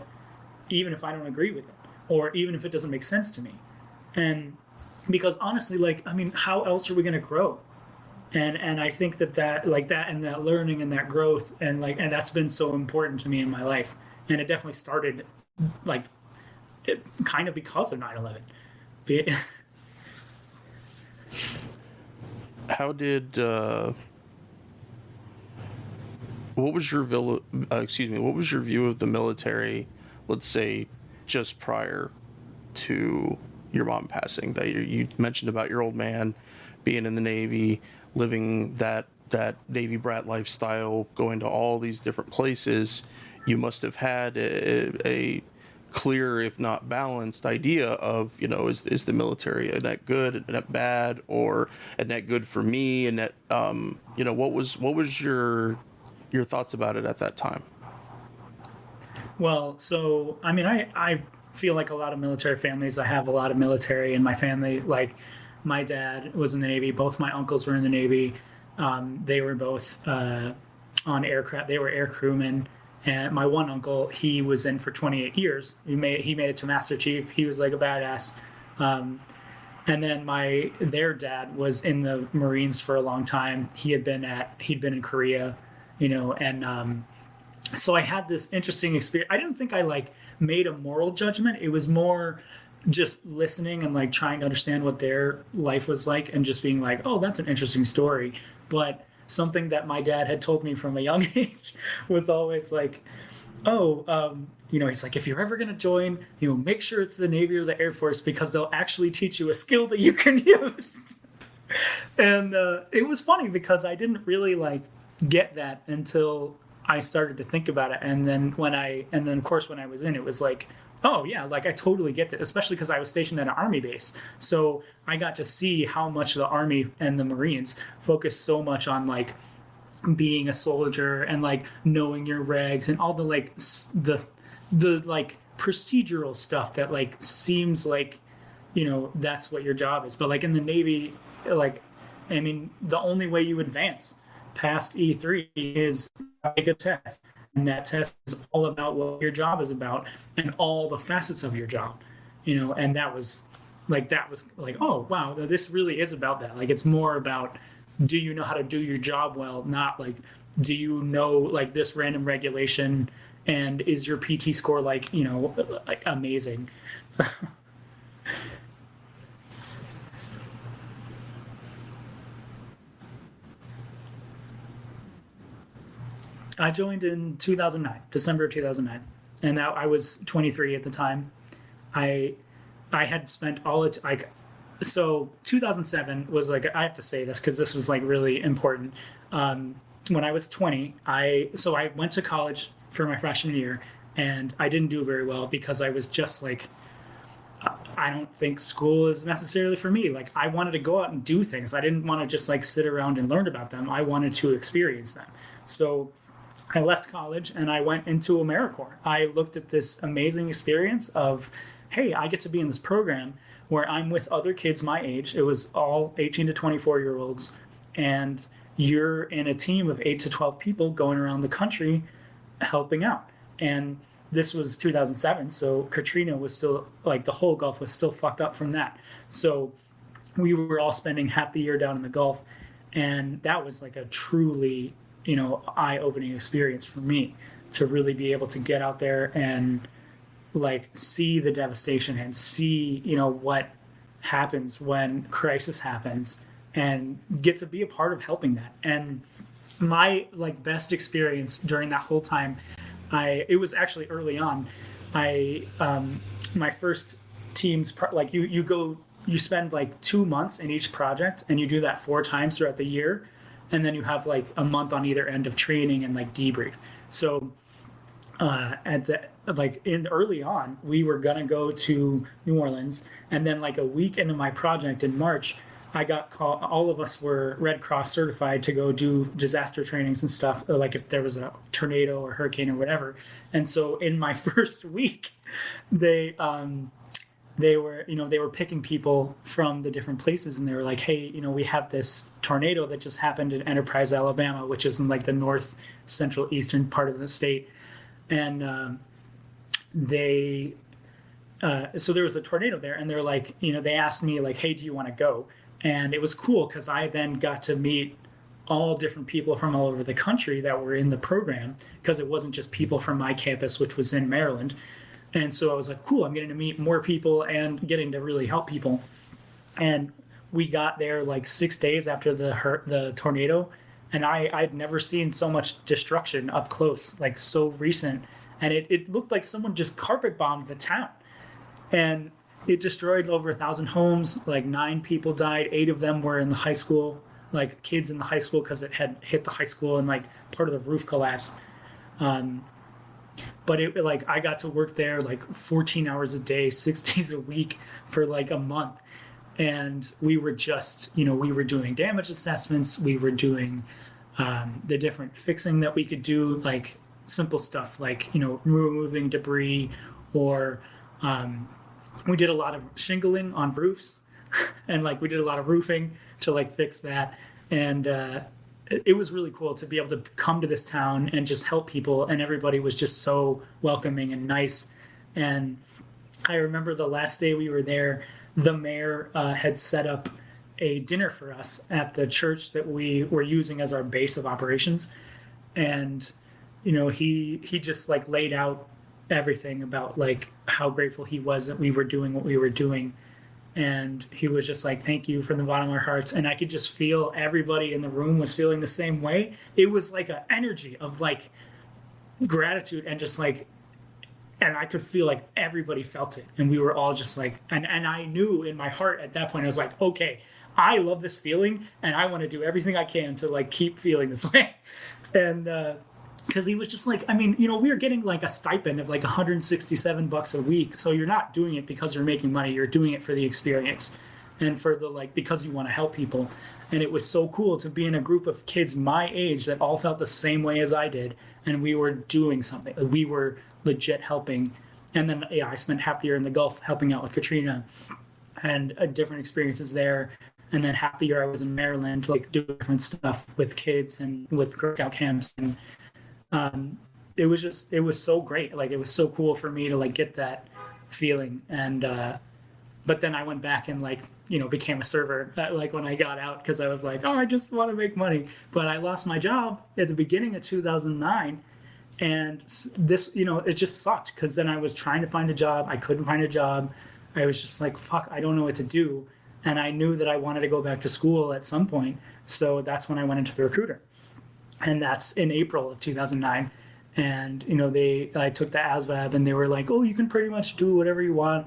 even if I don't agree with it, or even if it doesn't make sense to me. And because honestly, like, I mean, how else are we going to grow? And I think that like that and that learning and that growth and that's been so important to me in my life. And it definitely started like it kind of because of 9/11. how did what was your what was your view of the military, let's say, just prior to your mom passing? That you mentioned about your old man being in the Navy, living that Navy brat lifestyle, going to all these different places. You must have had a clear, if not balanced, idea of, is the military a net good, a net bad, or a net good for me, and net what was your thoughts about it at that time? Well, so I mean, I feel like a lot of military families. I have a lot of military in my family. Like, my dad was in the Navy. Both my uncles were in the Navy. They were both on aircraft. They were air crewmen. And my one uncle, he was in for 28 years. He made it to Master Chief. He was like a badass. And then their dad was in the Marines for a long time. He'd been in Korea, and so I had this interesting experience. I didn't think I made a moral judgment. It was more just listening and trying to understand what their life was like, and just being like, oh, that's an interesting story. But something that my dad had told me from a young age was always like, he's like, if you're ever going to join, make sure it's the Navy or the Air Force, because they'll actually teach you a skill that you can use. And it was funny because I didn't really get that until I started to think about it. And then of course when I was in, it was like, oh yeah, I totally get that, especially because I was stationed at an Army base. So I got to see how much the Army and the Marines focus so much on being a soldier and knowing your regs and all the procedural stuff that seems that's what your job is. But in the Navy, the only way you advance past E3 is take a test. And that test is all about what your job is about and all the facets of your job, and that was oh, wow, this really is about that. It's more about, do you know how to do your job well? Not do you know this random regulation, and is your PT score amazing? So. I joined in 2009, December 2009, and now I was 23 at the time. I had spent all it so 2007 was I have to say this because this was really important. When I was 20, I went to college for my freshman year, and I didn't do very well because I was just I don't think school is necessarily for me. I wanted to go out and do things. I didn't want to just sit around and learn about them. I wanted to experience them. So I left college and I went into AmeriCorps. I looked at this amazing experience of, hey, I get to be in this program where I'm with other kids my age. It was all 18 to 24-year-olds. And you're in a team of 8 to 12 people going around the country helping out. And this was 2007. So Katrina was still, the whole Gulf was still fucked up from that. So we were all spending half the year down in the Gulf. And that was a truly eye-opening experience for me to really be able to get out there and see the devastation and see what happens when crisis happens, and get to be a part of helping that. And my best experience during that whole time, it was actually early on. My first team's you spend 2 months in each project, and you do that 4 times throughout the year. And then you have a month on either end of training and debrief. So early on, we were gonna go to New Orleans, and then a week into my project in March, I got called. All of us were Red Cross certified to go do disaster trainings and stuff, if there was a tornado or hurricane or whatever. And so in my first week, they were picking people from the different places, and they were like, hey, we have this tornado that just happened in Enterprise, Alabama, which is in the north central eastern part of the state. And so there was a tornado there, and they're they asked me hey, do you want to go? And it was cool because I then got to meet all different people from all over the country that were in the program, because it wasn't just people from my campus, which was in Maryland. And so I was like, cool, I'm getting to meet more people and getting to really help people. And we got there like 6 days after the tornado, and I'd never seen so much destruction up close, like so recent, and it looked like someone just carpet bombed the town, and it destroyed over 1,000 homes. Like 9 people died. 8 of them were in the high school, like kids in the high school, because it had hit the high school and like part of the roof collapsed. But it like I got to work there like 14 hours a day, 6 days a week for like a month. And we were just, we were doing damage assessments. We were doing the different fixing that we could do, like simple stuff like, removing debris, or we did a lot of shingling on roofs and like we did a lot of roofing to like fix that. And it was really cool to be able to come to this town and just help people, and everybody was just so welcoming and nice. And I remember the last day we were there, the mayor had set up a dinner for us at the church that we were using as our base of operations. And he just like laid out everything about like how grateful he was that we were doing what we were doing. And he was just like, thank you from the bottom of our hearts. And I could just feel everybody in the room was feeling the same way. It was like an energy of like gratitude, and just like, and I could feel like everybody felt it. And we were all just like, and I knew in my heart at that point, I was like, okay, I love this feeling and I want to do everything I can to like keep feeling this way. And because he was just like, I mean, we were getting like a stipend of like $167 a week. So you're not doing it because you're making money. You're doing it for the experience and for the like, because you want to help people. And it was so cool to be in a group of kids my age that all felt the same way as I did. And we were doing something. We were legit helping. And then, I spent half the year in the Gulf helping out with Katrina and different experiences there. And then half the year I was in Maryland to like do different stuff with kids and with Girl Scout camps. And it was so great. Like, it was so cool for me to like get that feeling. And but then I went back and like, became a server like when I got out, because I was like, oh, I just want to make money. But I lost my job at the beginning of 2009. And this, it just sucked, because then I was trying to find a job. I couldn't find a job. I was just like, fuck, I don't know what to do. And I knew that I wanted to go back to school at some point. So that's when I went into the recruiter. And that's in April of 2009. And, I took the ASVAB, and they were like, oh, you can pretty much do whatever you want.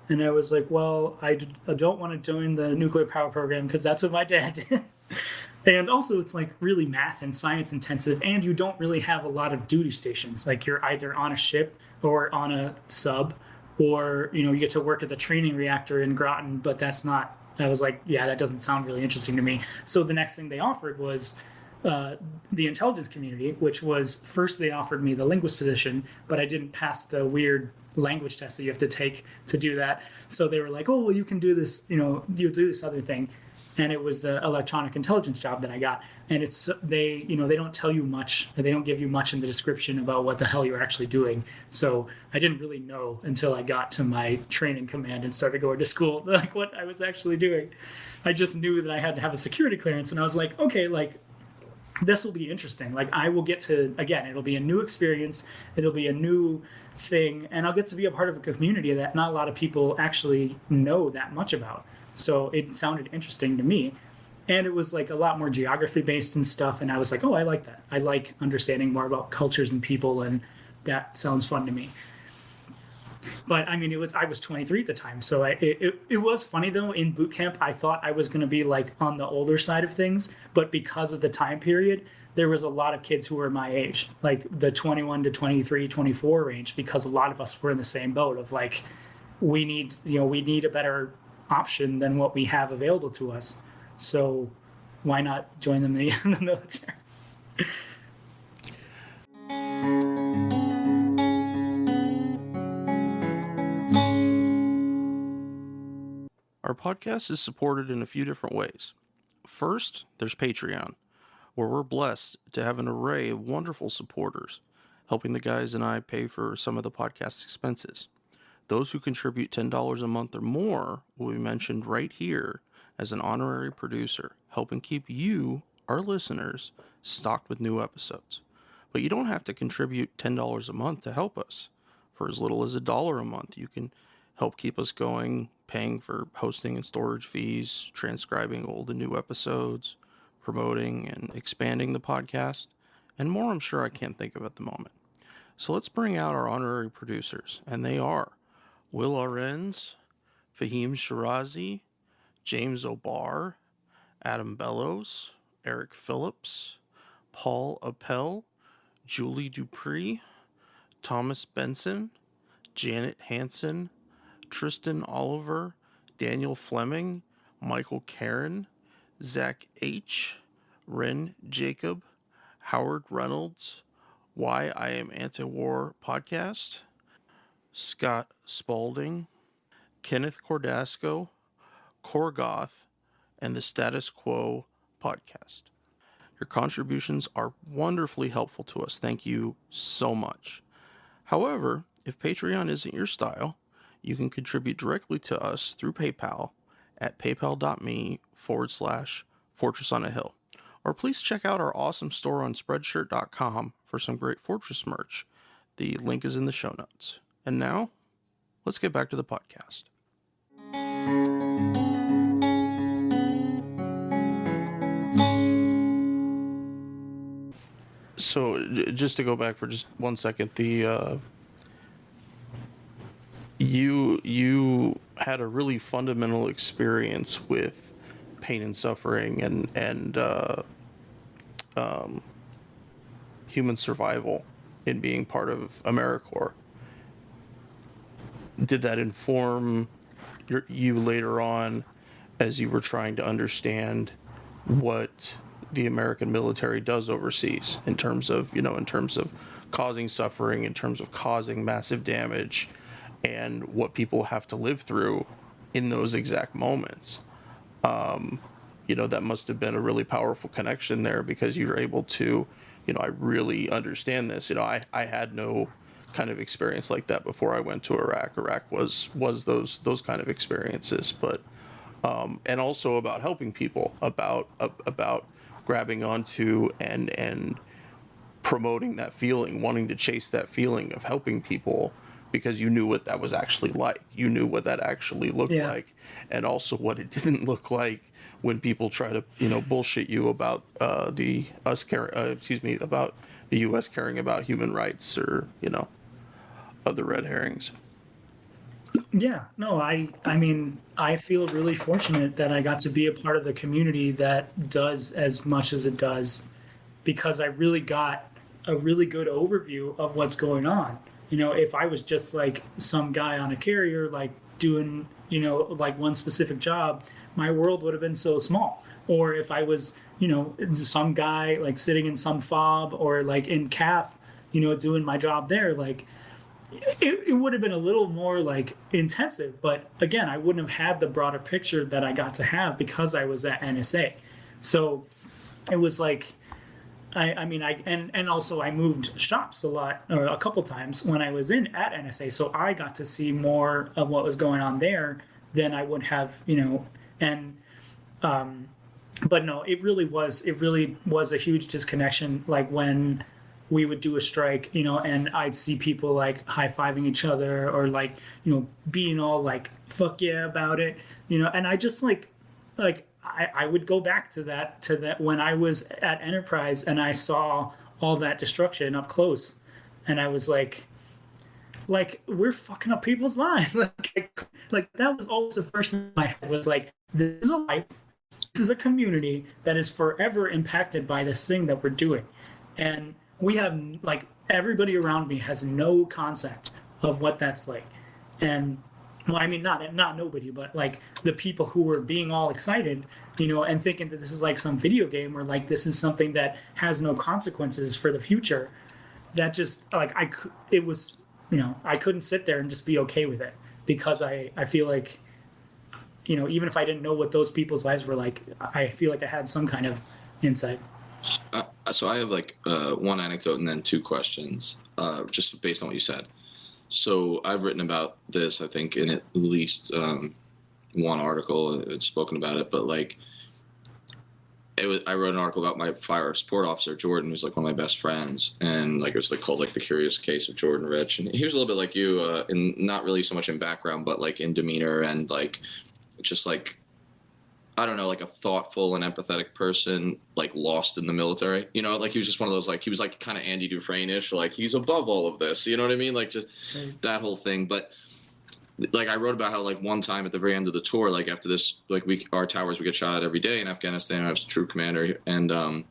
And I was like, well, I don't want to join the nuclear power program because that's what my dad did. And also it's like really math and science intensive, and you don't really have a lot of duty stations. Like, you're either on a ship or on a sub, or, you get to work at the training reactor in Groton, but that's not, I was like, yeah, that doesn't sound really interesting to me. So the next thing they offered was the intelligence community, which was, first they offered me the linguist position, but I didn't pass the weird language test that you have to take to do that. So they were like, oh, well, you can do this, you'll do this other thing. And it was the electronic intelligence job that I got. And it's, they don't tell you much. They don't give you much in the description about what the hell you're actually doing. So I didn't really know until I got to my training command and started going to school, like what I was actually doing. I just knew that I had to have a security clearance. And I was like, okay, like, this will be interesting. Like, I will get to, again, it'll be a new experience. It'll be a new thing. And I'll get to be a part of a community that not a lot of people actually know that much about. So it sounded interesting to me. And it was like a lot more geography based and stuff. And I was like, oh, I like that. I like understanding more about cultures and people. And that sounds fun to me. But I mean, I was 23 at the time. So it was funny though. In boot camp, I thought I was going to be like on the older side of things. But because of the time period, there was a lot of kids who were my age, like the 21 to 23, 24 range, because a lot of us were in the same boat of like, we need a better option than what we have available to us. So why not join them in the military? Our podcast is supported in a few different ways. First, there's Patreon, where we're blessed to have an array of wonderful supporters, helping the guys and I pay for some of the podcast's expenses. Those who contribute $10 a month or more will be mentioned right here as an honorary producer, helping keep you, our listeners, stocked with new episodes. But you don't have to contribute $10 a month to help us. For as little as $1 a month, you can help keep us going, paying for hosting and storage fees, transcribing old and new episodes, promoting and expanding the podcast, and more I'm sure I can't think of at the moment. So let's bring out our honorary producers, and they are Will Arens, Fahim Shirazi, James O'Barr, Adam Bellows, Eric Phillips, Paul Appel, Julie Dupree, Thomas Benson, Janet Hansen, Tristan Oliver, Daniel Fleming, Michael Karen, Zach H., Ren Jacob, Howard Reynolds, Why I Am Anti-War Podcast, Scott Spalding, Kenneth Cordasco, Korgoth, and the Status Quo Podcast. Your contributions are wonderfully helpful to us. Thank you so much. However, if Patreon isn't your style, you can contribute directly to us through PayPal at paypal.me/Fortress on a Hill. Or please check out our awesome store on Spreadshirt.com for some great Fortress merch. The link is in the show notes. And now, let's get back to the podcast. So, just to go back for just 1 second, you had a really fundamental experience with pain and suffering and human survival in being part of AmeriCorps. Did that inform you later on as you were trying to understand what the American military does overseas in terms of causing suffering, in terms of causing massive damage, and what people have to live through in those exact moments? That must have been a really powerful connection there, because you're able to, I really understand this. I had no kind of experience like that before I went to Iraq. Iraq was those kind of experiences, but and also about helping people, about grabbing onto and promoting that feeling, wanting to chase that feeling of helping people, because you knew what that was actually like. You knew what that actually looked like, and also what it didn't look like when people try to, bullshit you about about the U.S. caring about human rights, or other red herrings. Yeah, no, I mean, I feel really fortunate that I got to be a part of the community that does as much as it does, because I really got a really good overview of what's going on. If I was just like some guy on a carrier, like doing, like one specific job, my world would have been so small. Or if I was, some guy like sitting in some fob or like in CAF, doing my job there, like it would have been a little more like intensive. But again, I wouldn't have had the broader picture that I got to have because I was at NSA. So it was like, and also I moved shops a lot, or a couple times when I was at NSA. So I got to see more of what was going on there than I would have, but no, it really was a huge disconnection. Like when we would do a strike, and I'd see people like high-fiving each other, or like, being all like, fuck yeah about it, and I just I would go back to that when I was at Enterprise and I saw all that destruction up close, and I was like we're fucking up people's lives. like that was always the first thing in my head was like, this is a life, this is a community that is forever impacted by this thing that we're doing, and we have like everybody around me has no concept of what that's like. And well, I mean, not nobody, but like the people who were being all excited, and thinking that this is like some video game, or like this is something that has no consequences for the future. That just like it was, I couldn't sit there and just be okay with it, because I feel like, even if I didn't know what those people's lives were like, I feel like I had some kind of insight. So I have like one anecdote and then two questions, just based on what you said. So I've written about this, I think, in at least one article. It's spoken about it, but like I wrote an article about my fire support officer, Jordan, who's like one of my best friends. And like, it was like called like The Curious Case of Jordan Rich. And he was a little bit like you, in not really so much in background, but like in demeanor and like, just like, I don't know, like a thoughtful and empathetic person, like lost in the military, you know, like he was just one of those, like, he was like kind of Andy Dufresne-ish, like he's above all of this, you know what I mean? Like just that whole thing. But like I wrote about how like one time at the very end of the tour, like after this, like our towers would get shot at every day in Afghanistan. I was troop commander, and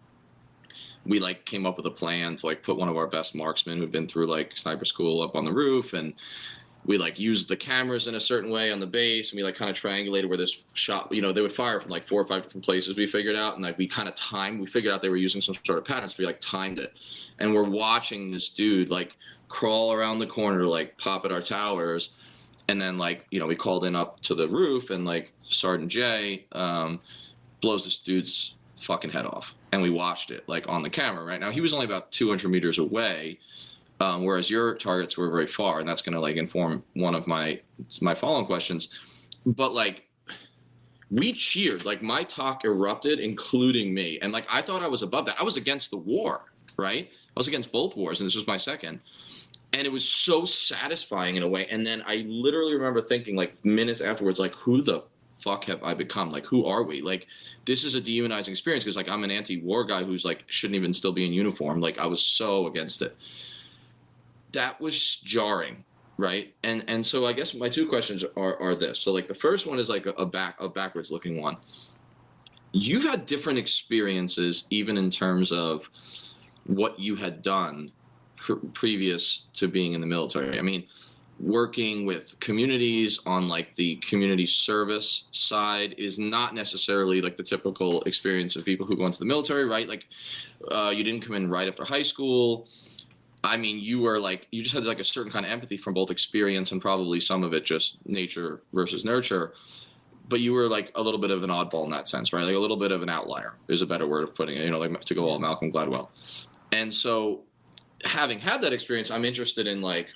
we like came up with a plan to like put one of our best marksmen who'd been through like sniper school up on the roof, and we like used the cameras in a certain way on the base, and we like kind of triangulated where this shot, you know, they would fire from like 4 or 5 different places we figured out, and like we kind of we figured out they were using some sort of patterns, so we like timed it, and we're watching this dude like crawl around the corner, like pop at our towers. And then, like, you know, we called in up to the roof, and like Sergeant Jay blows this dude's fucking head off, and we watched it like on the camera. Right now, he was only about 200 meters away, whereas your targets were very far, and that's going to like inform one of my following questions. But like, we cheered, like my talk erupted, including me, and like I thought I was above that. I was against the war, right? I was against both wars, and this was my second. And it was so satisfying in a way. And then I literally remember thinking like minutes afterwards, like, who the fuck have I become? Like, who are we? Like, this is a dehumanizing experience, because like I'm an anti-war guy who's like shouldn't even still be in uniform. Like, I was so against it. That was jarring, right? And so I guess my two questions are this. So like the first one is like a backwards looking one. You've had different experiences, even in terms of what you had done previous to being in the military. I mean, working with communities on like the community service side is not necessarily like the typical experience of people who go into the military, right? Like, you didn't come in right after high school. I mean, you were like, you just had like a certain kind of empathy from both experience and probably some of it just nature versus nurture. But you were like a little bit of an oddball in that sense, right? Like a little bit of an outlier is a better word of putting it, you know, like to go all Malcolm Gladwell. And so, having had that experience, I'm interested in like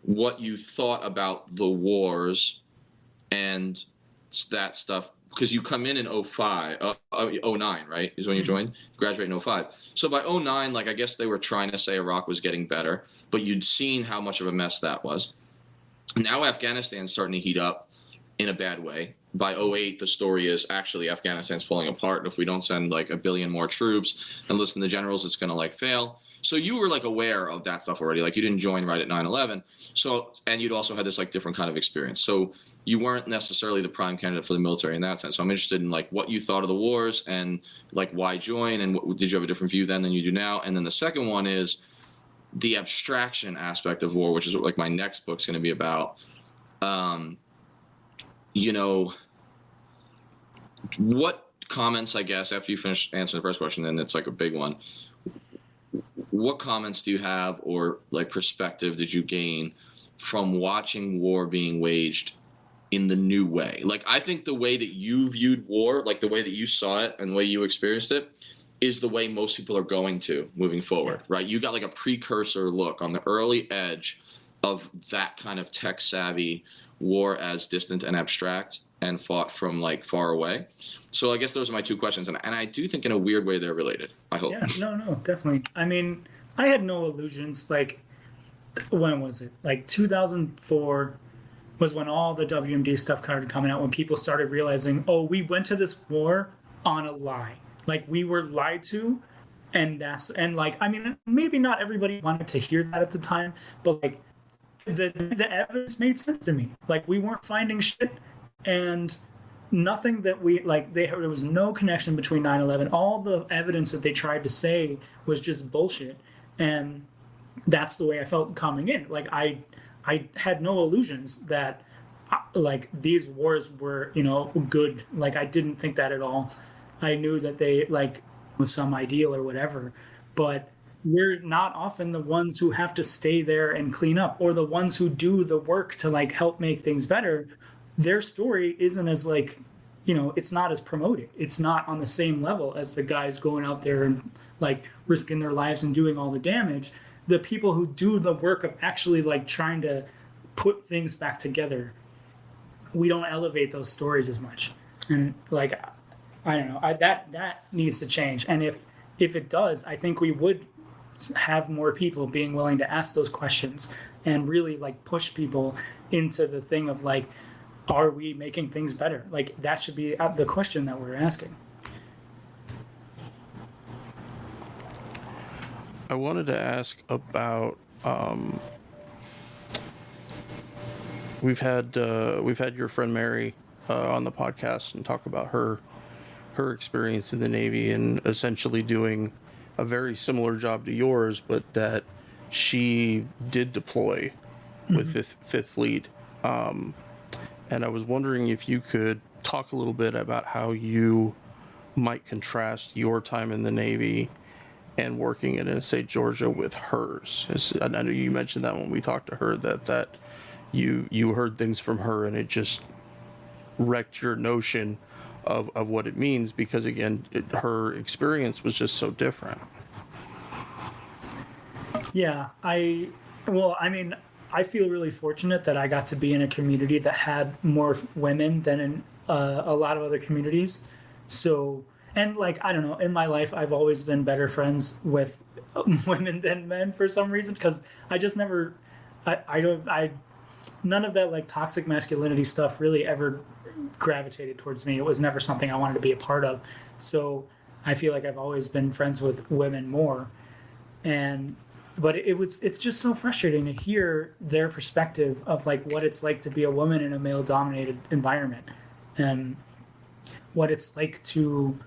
what you thought about the wars and that stuff, because you come in 09, right, is when you joined, graduate in 05. So by 09, like I guess they were trying to say Iraq was getting better, but you'd seen how much of a mess that was. Now Afghanistan's starting to heat up in a bad way. By 08, the story is actually Afghanistan's falling apart, and if we don't send like 1 billion more troops and listen to generals, it's going to like fail. So you were like aware of that stuff already. Like you didn't join right at 9/11. So, and you'd also had this like different kind of experience. So you weren't necessarily the prime candidate for the military in that sense. So I'm interested in like what you thought of the wars and like why join, and did you have a different view then than you do now? And then the second one is the abstraction aspect of war, which is what like my next book's going to be about. You know, what comments, I guess, after you finish answering the first question, then it's like a big one. What comments do you have, or like perspective did you gain from watching war being waged in the new way? Like, I think the way that you viewed war, like the way that you saw it and the way you experienced it, is the way most people are going to moving forward, right? You got like a precursor look on the early edge of that kind of tech savvy war as distant and abstract and fought from like far away. So I guess those are my two questions. And I do think in a weird way they're related, I hope. Yeah, no, definitely. I mean, I had no illusions. Like, when was it? Like 2004 was when all the WMD stuff started coming out, when people started realizing, oh, we went to this war on a lie. Like, we were lied to. And like, I mean, maybe not everybody wanted to hear that at the time, but like, the evidence made sense to me. Like, we weren't finding shit, and nothing that we like. There was no connection between 9/11. All the evidence that they tried to say was just bullshit, and that's the way I felt coming in. Like, I had no illusions that like these wars were, you know, good. Like, I didn't think that at all. I knew that they like with some ideal or whatever, but we're not often the ones who have to stay there and clean up, or the ones who do the work to like help make things better. Their story isn't as like, you know, it's not as promoted. It's not on the same level as the guys going out there and like risking their lives and doing all the damage. The people who do the work of actually like trying to put things back together, we don't elevate those stories as much. And like, I don't know. That needs to change. And if it does, I think we would have more people being willing to ask those questions and really like push people into the thing of like, are we making things better? Like that should be the question that we're asking. I wanted to ask about we've had your friend Mary on the podcast and talk about her experience in the Navy and essentially doing a very similar job to yours, but that she did deploy with Fifth Fleet. And I was wondering if you could talk a little bit about how you might contrast your time in the Navy and working in NSA Georgia with hers. I know you mentioned that when we talked to her that you heard things from her and it just wrecked your notion of what it means, because again, her experience was just so different. Yeah, I feel really fortunate that I got to be in a community that had more women than in a lot of other communities. So, and like, I don't know, in my life, I've always been better friends with women than men for some reason, because I just never, none of that like toxic masculinity stuff really ever gravitated towards me. It was never something I wanted to be a part of. So I feel like I've always been friends with women more. But it's just so frustrating to hear their perspective of like what it's like to be a woman in a male dominated environment and what it's like to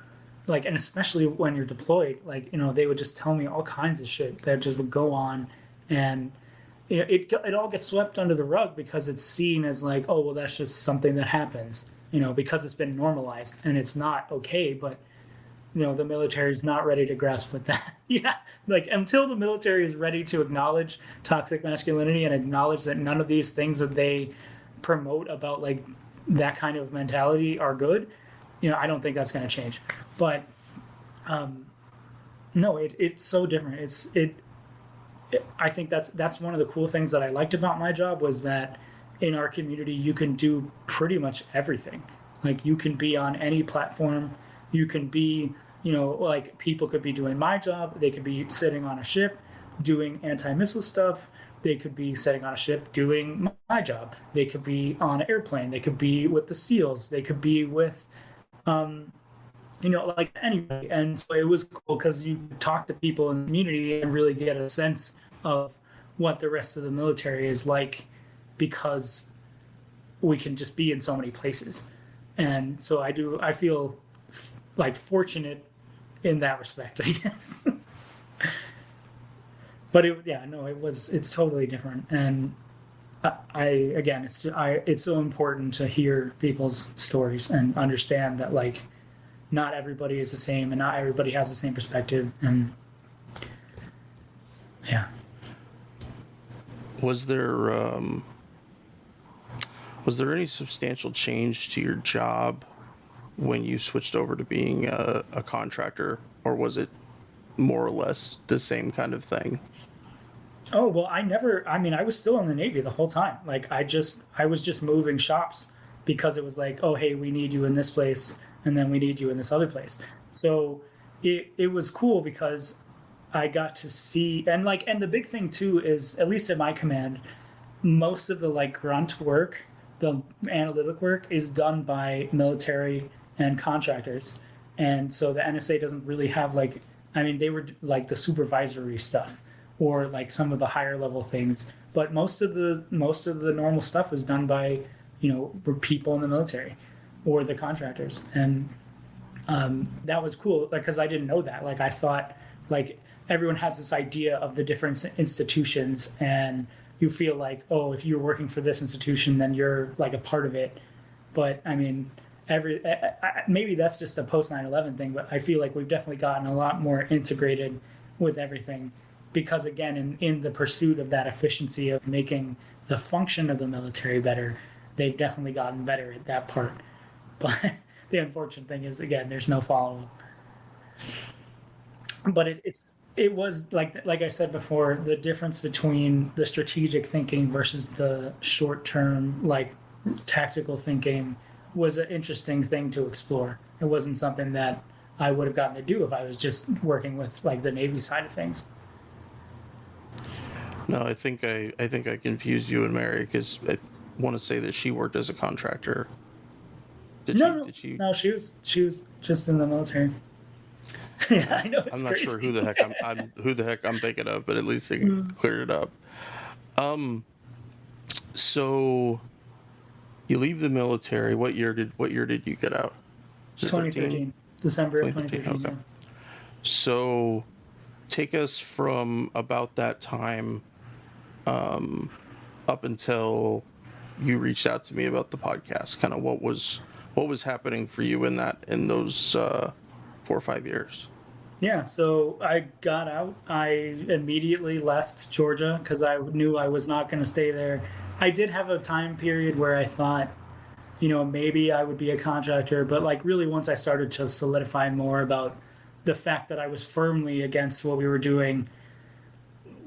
like, and especially when you're deployed, like, you know, they would just tell me all kinds of shit that just would go on, and you know, it all gets swept under the rug because it's seen as like, oh, well, that's just something that happens, you know, because it's been normalized, and it's not okay. But you know, the military is not ready to grasp with that. Yeah, like until the military is ready to acknowledge toxic masculinity and acknowledge that none of these things that they promote about like that kind of mentality are good, you know, I don't think that's going to change. But no, it's so different. I think that's one of the cool things that I liked about my job, was that in our community you can do pretty much everything. Like you can be on any platform. You can be, you know, like people could be doing my job. They could be sitting on a ship doing anti-missile stuff. They could be sitting on a ship doing my job. They could be on an airplane. They could be with the SEALs. They could be with, you know, like anybody. And so it was cool because you talk to people in the community and really get a sense of what the rest of the military is like, because we can just be in so many places. And so I feel like fortunate in that respect, I guess. But it's totally different. And it's so important to hear people's stories and understand that like not everybody is the same and not everybody has the same perspective. And yeah. Was there any substantial change to your job when you switched over to being a contractor, or was it more or less the same kind of thing? Oh, well, I was still in the Navy the whole time. Like I was just moving shops because it was like, oh, hey, we need you in this place, and then we need you in this other place. So it was cool because I got to see, and the big thing too is, at least at my command, most of the like grunt work, the analytic work, is done by military and contractors. And so the NSA doesn't really have they were like the supervisory stuff or like some of the higher level things, but most of the normal stuff was done by, you know, people in the military or the contractors. And that was cool, like, because I didn't know that. Like I thought like everyone has this idea of the different institutions, and you feel like, oh, if you're working for this institution, then you're like a part of it. But I mean, maybe that's just a post 9/11 thing, but I feel like we've definitely gotten a lot more integrated with everything, because again, in the pursuit of that efficiency of making the function of the military better, they've definitely gotten better at that part. But the unfortunate thing is, again, there's no follow-up. But it was like I said before, the difference between the strategic thinking versus the short-term like tactical thinking was an interesting thing to explore. It wasn't something that I would have gotten to do if I was just working with like the Navy side of things. No, I think I confused you and Mary, because I want to say that she worked as a contractor. No, she was just in the military. Yeah, I know it's I'm not crazy. sure who the heck I'm thinking of, but at least they cleared it up. So you leave the military. What year did you get out? 2013, December of 2013. Okay. Yeah. So take us from about that time up until you reached out to me about the podcast. Kind of what was happening for you in those 4 or 5 years. Yeah, so I got out. I immediately left Georgia because I knew I was not going to stay there. I did have a time period where I thought, maybe I would be a contractor, but like really once I started to solidify more about the fact that I was firmly against what we were doing,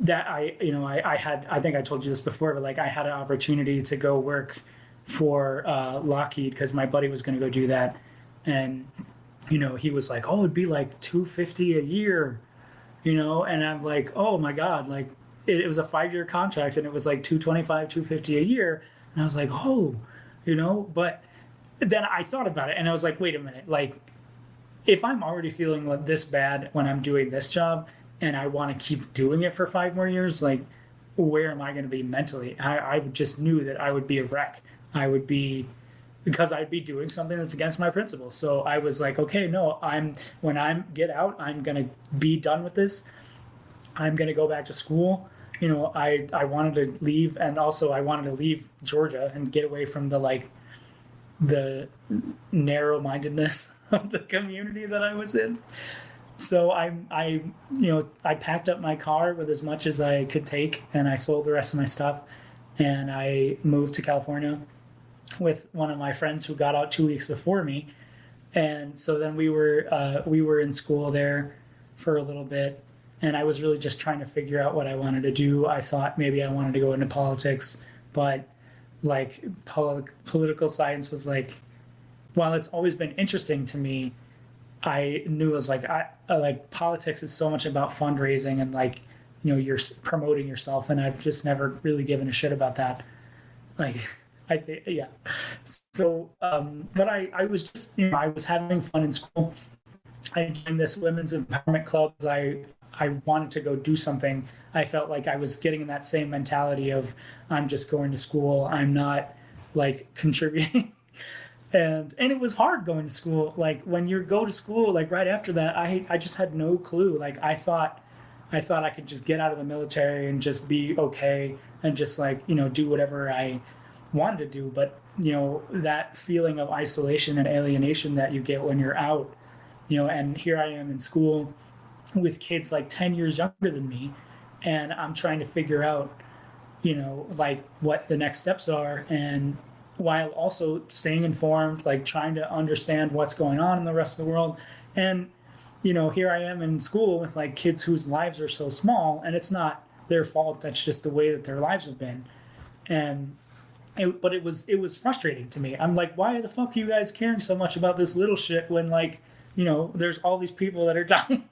that I had, I think I told you this before, but like I had an opportunity to go work for Lockheed because my buddy was going to go do that. And he was like, oh, it'd be like $250 a year, and I'm like, oh my God, like it was a 5-year contract and it was like $225, $250 a year. And I was like, oh, but then I thought about it and I was like, wait a minute, like if I'm already feeling like this bad when I'm doing this job and I want to keep doing it for 5 more years, like where am I going to be mentally? I just knew that I would be a wreck. Because I'd be doing something that's against my principles. So I was like, okay, no, when I get out, I'm going to be done with this. I'm going to go back to school. I wanted to leave, and also I wanted to leave Georgia and get away from the narrow-mindedness of the community that I was in. So I packed up my car with as much as I could take, and I sold the rest of my stuff, and I moved to California with one of my friends who got out 2 weeks before me. And so then we were in school there for a little bit, and I was really just trying to figure out what I wanted to do. I thought maybe I wanted to go into politics, but like political science was like, while it's always been interesting to me, I knew it was like, I like politics is so much about fundraising and like, you're promoting yourself, and I've just never really given a shit about that. Like, I think, yeah. So, but I was just, I was having fun in school. I joined this women's empowerment club. I wanted to go do something. I felt like I was getting in that same mentality of, I'm just going to school. I'm not like contributing. And it was hard going to school. Like when you go to school, like right after that, I just had no clue. Like I thought I could just get out of the military and just be okay and just like, do whatever I wanted to do. But that feeling of isolation and alienation that you get when you're out, and here I am in school with kids like 10 years younger than me, and I'm trying to figure out like what the next steps are, and while also staying informed, like trying to understand what's going on in the rest of the world. And here I am in school with like kids whose lives are so small, and it's not their fault, that's just the way that their lives have been. But it was frustrating to me. I'm like, why the fuck are you guys caring so much about this little shit when like, there's all these people that are dying.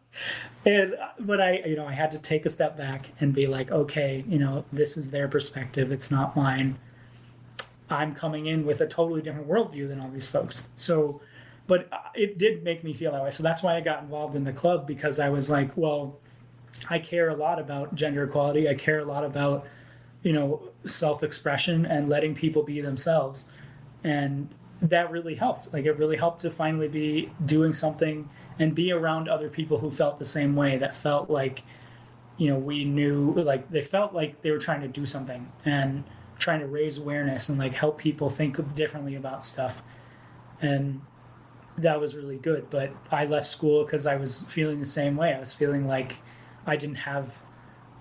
But I had to take a step back and be like, okay, this is their perspective. It's not mine. I'm coming in with a totally different worldview than all these folks. So, but it did make me feel that way. So that's why I got involved in the club, because I was like, well, I care a lot about gender equality. I care a lot about self-expression and letting people be themselves. And that really helped. Like it really helped to finally be doing something and be around other people who felt the same way, that felt like, we knew, like they felt like they were trying to do something and trying to raise awareness and like help people think differently about stuff. And that was really good. But I left school because I was feeling the same way. I was feeling like I didn't have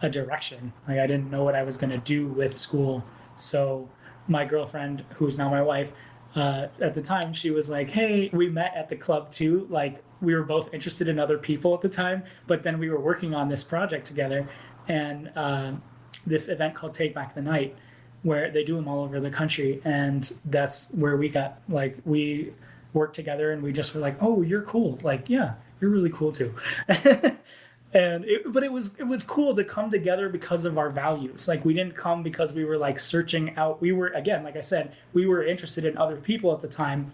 a direction. Like I didn't know what I was going to do with school. So my girlfriend, who's now my wife, at the time, she was like, hey, we met at the club too. Like we were both interested in other people at the time, but then we were working on this project together, and this event called Take Back the Night. where they do them all over the country. And that's where we got, like, we worked together and we just were like, oh, you're cool. Like, yeah, you're really cool too. But it was cool to come together because of our values. Like, we didn't come because we were like searching out. We were, again, like I said, we were interested in other people at the time,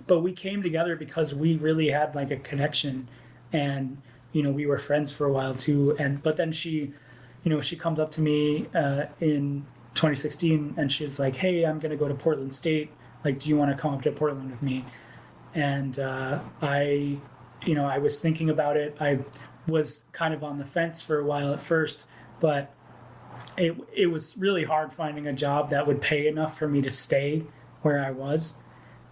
but we came together because we really had like a connection, and we were friends for a while too. But then she comes up to me in 2016 and she's like, hey, I'm gonna go to Portland State. Like, do you want to come up to Portland with me? And I was thinking about it. I was kind of on the fence for a while at first, but it was really hard finding a job that would pay enough for me to stay where I was,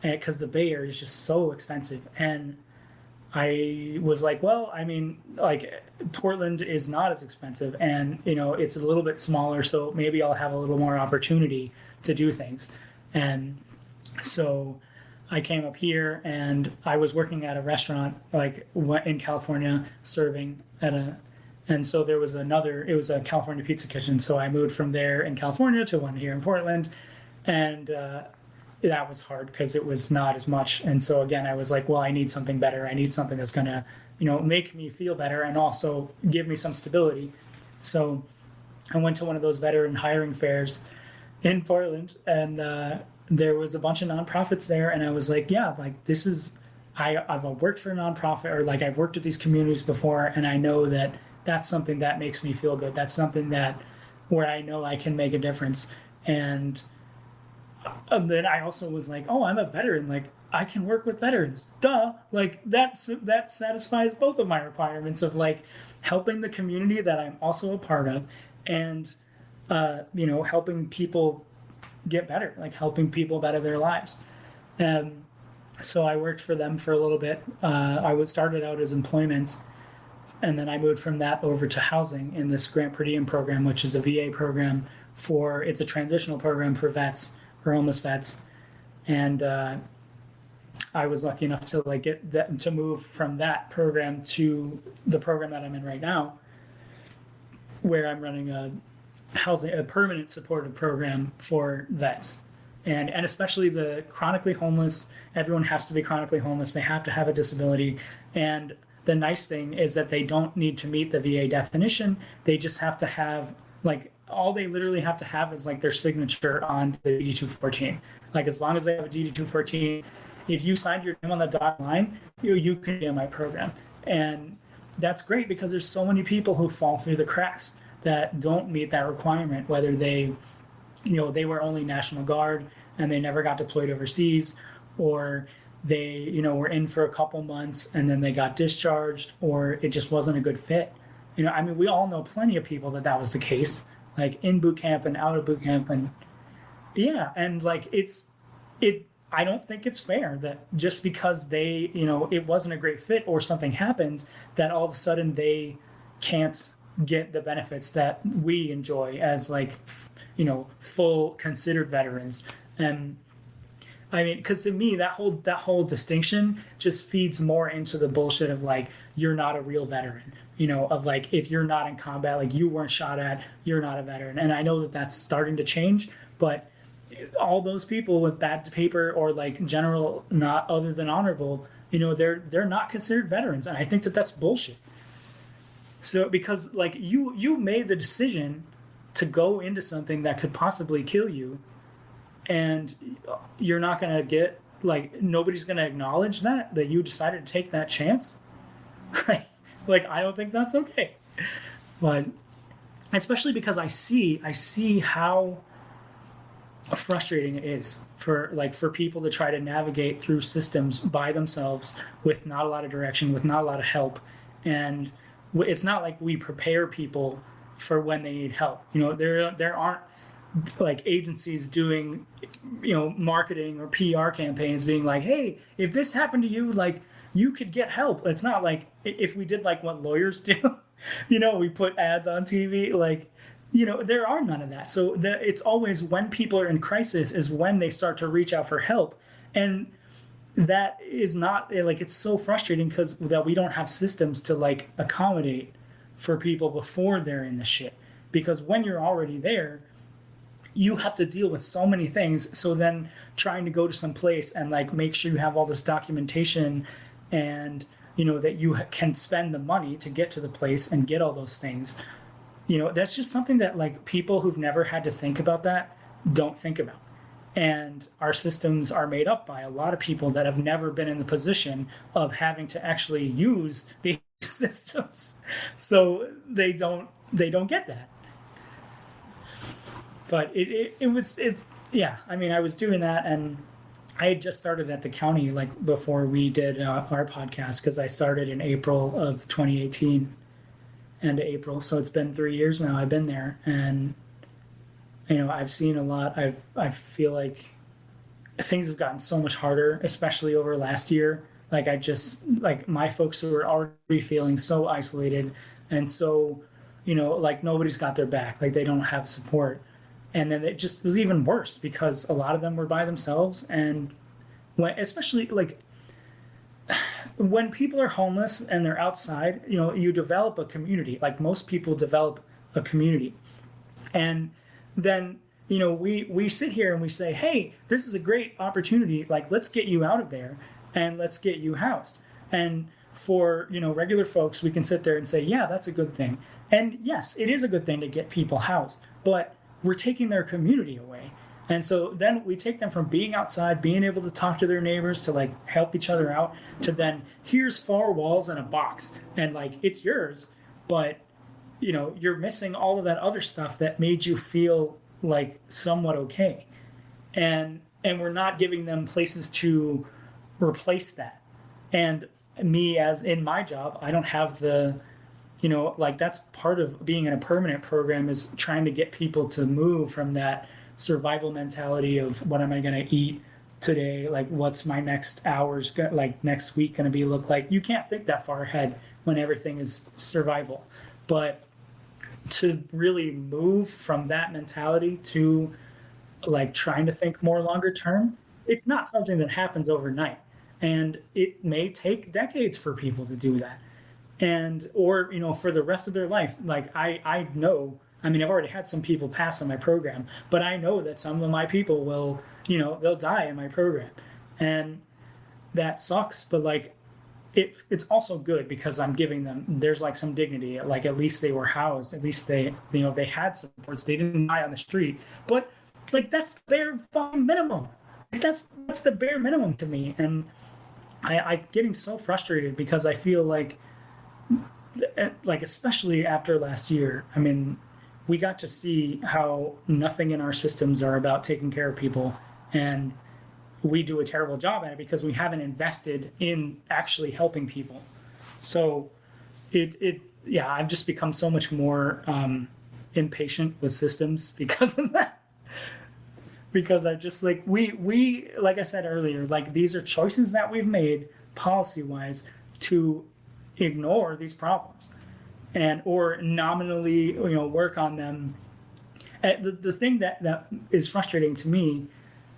because the Bay Area is just so expensive. And I was like, well, I mean, like, Portland is not as expensive, and it's a little bit smaller, so maybe I'll have a little more opportunity to do things. And so I came up here, and I was working at a restaurant like in California, serving and so it was a California pizza kitchen. So I moved from there in California to one here in Portland, and that was hard because it was not as much. And so again, I was like, well, I need something better. I need something that's gonna, make me feel better and also give me some stability. So I went to one of those veteran hiring fairs in Portland, and there was a bunch of nonprofits there, and I was like, yeah, like, this is, I've worked for a nonprofit, or like I've worked at these communities before, and I know that that's something that makes me feel good. That's something where I know I can make a difference. And then I also was like, oh, I'm a veteran. Like, I can work with veterans. Duh. Like, that satisfies both of my requirements of like helping the community that I'm also a part of, and helping people get better, like helping people better their lives. So I worked for them for a little bit. I started out as employment, and then I moved from that over to housing in this grant per diem program, which is a VA program it's a transitional program for vets, for homeless vets. And I was lucky enough to like to move from that program to the program that I'm in right now, where I'm running a permanent supportive program for vets, and especially the chronically homeless. Everyone has to be chronically homeless. They have to have a disability. And the nice thing is that they don't need to meet the VA definition. They just have to have, like, all they literally have to have is like their signature on the DD-214. Like, as long as they have a DD-214, if you signed your name on the dotted line, you can be in my program. And that's great because there's so many people who fall through the cracks that don't meet that requirement, whether they were only National Guard and they never got deployed overseas, or they, were in for a couple months and then they got discharged, or it just wasn't a good fit. I mean, we all know plenty of people that was the case, like in boot camp and out of boot camp. And yeah, and like I don't think it's fair that just because they, it wasn't a great fit or something happened, that all of a sudden they can't get the benefits that we enjoy as like, full considered veterans. And I mean, because to me, that whole distinction just feeds more into the bullshit of like, you're not a real veteran, of like, if you're not in combat, like you weren't shot at, you're not a veteran. And I know that that's starting to change, but all those people with bad paper or like general, not other than honorable, they're not considered veterans. And I think that that's bullshit. So because like you made the decision to go into something that could possibly kill you, and you're not going to get, like, nobody's going to acknowledge that you decided to take that chance. Like, I don't think that's okay. But especially because I see how frustrating it is for people to try to navigate through systems by themselves with not a lot of direction, with not a lot of help. And it's not like we prepare people for when they need help. There aren't like agencies doing, marketing or PR campaigns being like, hey, if this happened to you, like, you could get help. It's not like if we did like what lawyers do, we put ads on TV, like, there are none of that. So it's always when people are in crisis is when they start to reach out for help. And that is not, like, it's so frustrating because that we don't have systems to like accommodate for people before they're in the shit. Because when you're already there, you have to deal with so many things. So then trying to go to some place and like make sure you have all this documentation and, that you can spend the money to get to the place and get all those things, that's just something that like people who've never had to think about that don't think about. And our systems are made up by a lot of people that have never been in the position of having to actually use these systems. So they don't get that. But yeah, I mean, I was doing that, and I had just started at the county like before we did our podcast, because I started in April of 2018, end of April. So it's been 3 years now I've been there, and I've seen a lot. I feel like things have gotten so much harder, especially over last year. Like my folks who were already feeling so isolated, and so like nobody's got their back, like they don't have support. And then it just was even worse because a lot of them were by themselves. And especially like when people are homeless and they're outside, you develop a community. Like most people develop a community. And then, we sit here and we say, hey, this is a great opportunity. Like, let's get you out of there and let's get you housed. And for, regular folks, we can sit there and say, yeah, that's a good thing. And yes, it is a good thing to get people housed, but we're taking their community away. And so then we take them from being outside, being able to talk to their neighbors, to like help each other out, to then here's 4 walls and a box, and like it's yours, but you're missing all of that other stuff that made you feel like somewhat okay. And we're not giving them places to replace that. And me, as in my job, I don't have the like that's part of being in a permanent program, is trying to get people to move from that survival mentality of what am I going to eat today? Like what's my next hours, like next week going to be look like? You can't think that far ahead when everything is survival. But to really move from that mentality to like trying to think more longer term, it's not something that happens overnight. And it may take decades for people to do that. And or for the rest of their life. Like I know, I mean, I've already had some people pass on my program, but I know that some of my people will they'll die in my program, and that sucks. But like it's also good because I'm giving them, there's like some dignity, like at least they were housed, at least they they had supports, they didn't die on the street. But like that's the bare fucking minimum. That's the bare minimum to me. And I'm getting so frustrated because I feel like especially after last year, I mean, we got to see how nothing in our systems are about taking care of people, and we do a terrible job at it because we haven't invested in actually helping people. So yeah, I've just become so much more impatient with systems because of that. Because I just like we like I said earlier, like these are choices that we've made policy wise to ignore these problems and or nominally work on them. And the thing that is frustrating to me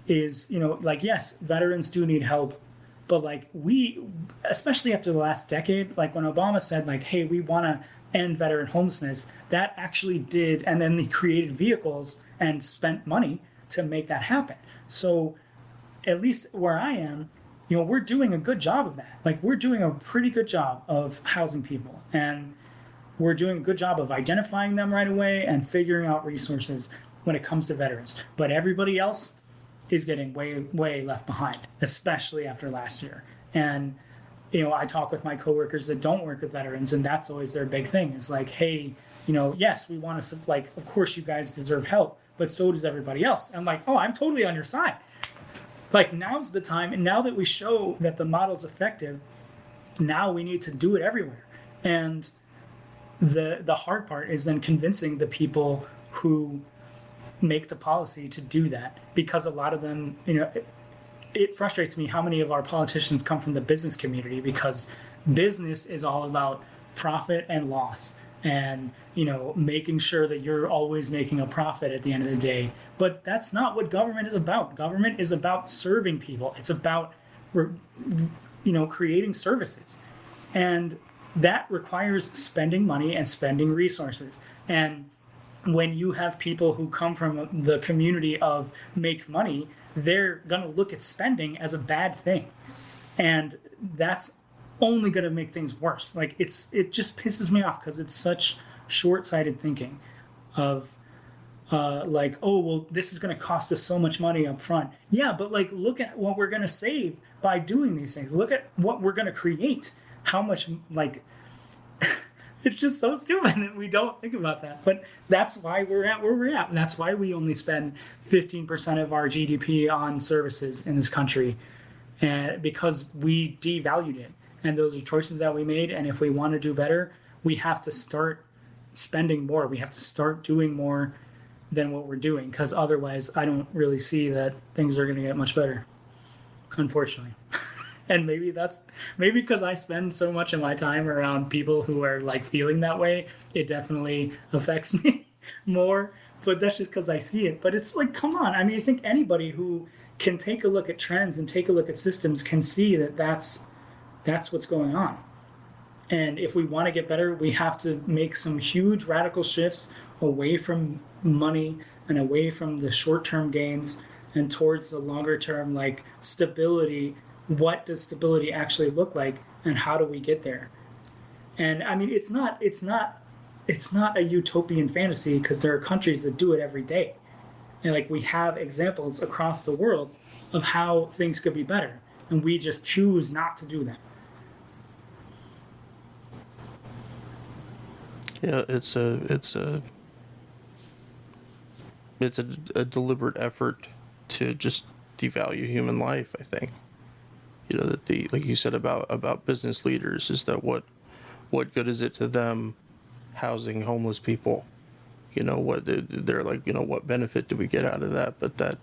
is like, yes, veterans do need help, but like we, especially after the last decade, like when Obama said like, hey, we want to end veteran homelessness, that actually did, and then they created vehicles and spent money to make that happen. So at least where I am, we're doing a good job of that. Like we're doing a pretty good job of housing people, and we're doing a good job of identifying them right away and figuring out resources when it comes to veterans. But everybody else is getting way, way left behind, especially after last year. And, I talk with my coworkers that don't work with veterans, and that's always their big thing is like, hey, yes, we want to, like, of course you guys deserve help, but so does everybody else. I'm like, oh, I'm totally on your side. Like now's the time, and now that we show that the model's effective, now we need to do it everywhere. And the hard part is then convincing the people who make the policy to do that, because a lot of them, it frustrates me how many of our politicians come from the business community, because business is all about profit and loss and making sure that you're always making a profit at the end of the day. But that's not what government is about. Government is about serving people. It's about creating services, and that requires spending money and spending resources. And when you have people who come from the community of make money, they're going to look at spending as a bad thing. And that's only going to make things worse. Like it just pisses me off because it's such short-sighted thinking of like, oh, well, this is going to cost us so much money up front. Yeah, but like, look at what we're going to save by doing these things. Look at what we're going to create. How much, like, it's just so stupid and we don't think about that. But that's why we're at where we're at. And that's why we only spend 15% of our GDP on services in this country, and because we devalued it. And those are choices that we made. And if we want to do better, we have to start spending more. We have to start doing more than what we're doing, because otherwise I don't really see that things are going to get much better, unfortunately. And maybe because I spend so much of my time around people who are like feeling that way, it definitely affects me more. But that's just because I see it. But it's like, come on. I mean, I think anybody who can take a look at trends and take a look at systems can see that that's what's going on. And if we want to get better, we have to make some huge radical shifts away from money and away from the short-term gains and towards the longer-term, like, stability. What does stability actually look like, and how do we get there? And I mean, it's not a utopian fantasy, because there are countries that do it every day. And like, we have examples across the world of how things could be better, and we just choose not to do that. Yeah, it's a deliberate effort to just devalue human life, I think. You know, that like you said about business leaders, is that what good is it to them housing homeless people? You know, what they're like, you know, what benefit do we get out of that? But that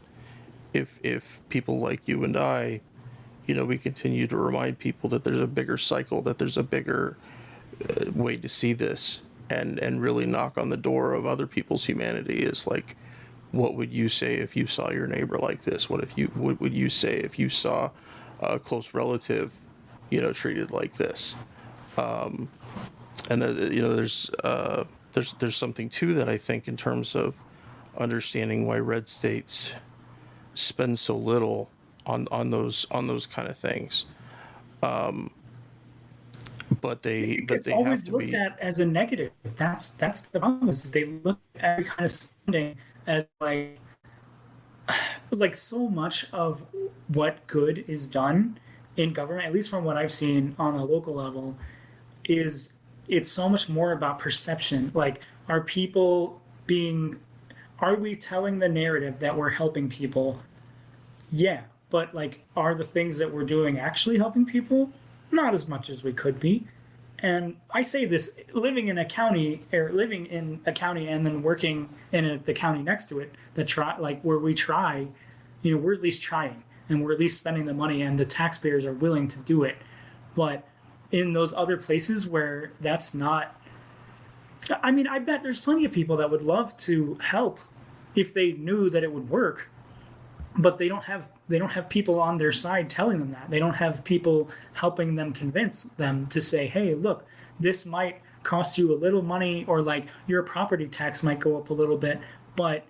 if people like you and I, you know, we continue to remind people that there's a bigger cycle, that there's a bigger way to see this, and really knock on the door of other people's humanity, is like, what would you say if you saw your neighbor like this? What would you say if you saw a close relative, you know, treated like this? And you know, there's something to that, I think, in terms of understanding why red states spend so little on those kind of things. But it's they always have to looked be at as a negative. That's the problem, is they look at every kind of spending as like so much of what good is done in government, at least from what I've seen on a local level, it's so much more about perception. Like, are we telling the narrative that we're helping people? Yeah, but like, are the things that we're doing actually helping people? Not as much as we could be. And I say this living in a county and then working in the county next to it, where we try, you know, we're at least trying, and we're at least spending the money, and the taxpayers are willing to do it. But in those other places where that's not, I mean, I bet there's plenty of people that would love to help if they knew that it would work, but they don't have people on their side telling them that. They don't have people helping them, convince them to say, hey, look, this might cost you a little money, or like your property tax might go up a little bit, but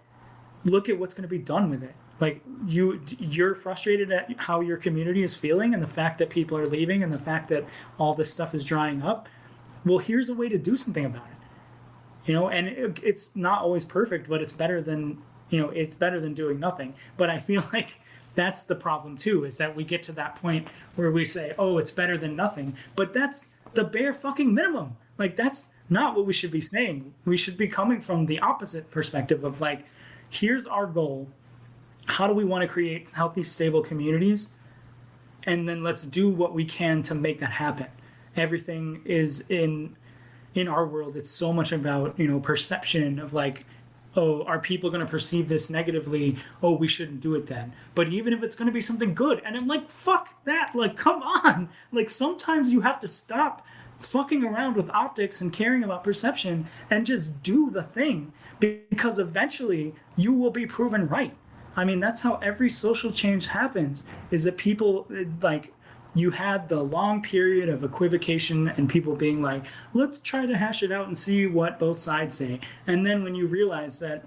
look at what's going to be done with it. Like, you're frustrated at how your community is feeling and the fact that people are leaving and the fact that all this stuff is drying up. Well, here's a way to do something about it. You know, and it's not always perfect, but it's better than doing nothing. But I feel like that's the problem too, is that we get to that point where we say, oh, it's better than nothing. But that's the bare fucking minimum. Like, that's not what we should be saying. We should be coming from the opposite perspective of like, here's our goal. How do we want to create healthy, stable communities? And then let's do what we can to make that happen. Everything is in our world, it's so much about, you know, perception of like, oh, are people going to perceive this negatively? Oh, we shouldn't do it then. But even if it's going to be something good, and I'm like, fuck that. Like, come on. Like, sometimes you have to stop fucking around with optics and caring about perception and just do the thing, because eventually you will be proven right. I mean, that's how every social change happens, is that people, like, you had the long period of equivocation and people being like, let's try to hash it out and see what both sides say. And then when you realize that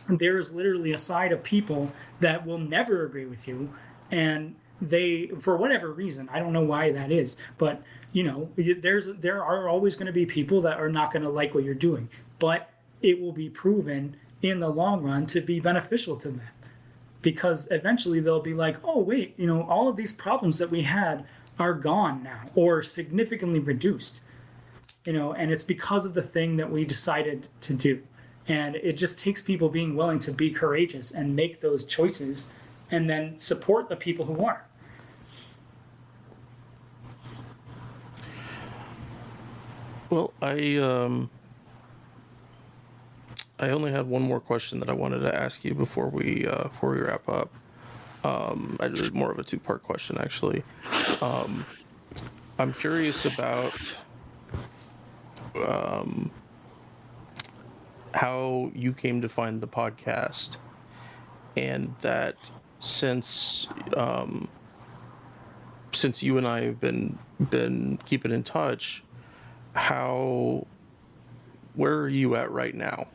there is literally a side of people that will never agree with you, and they, for whatever reason, I don't know why that is, but there are always going to be people that are not going to like what you're doing, but it will be proven in the long run to be beneficial to them, because eventually they'll be like, oh wait, all of these problems that we had are gone now, or significantly reduced, and it's because of the thing that we decided to do. And it just takes people being willing to be courageous and make those choices, and then support the people who are. Well, I only had one more question that I wanted to ask you before we wrap up. More of a two-part question, actually. I'm curious about how you came to find the podcast, and that since you and I have been keeping in touch, where are you at right now?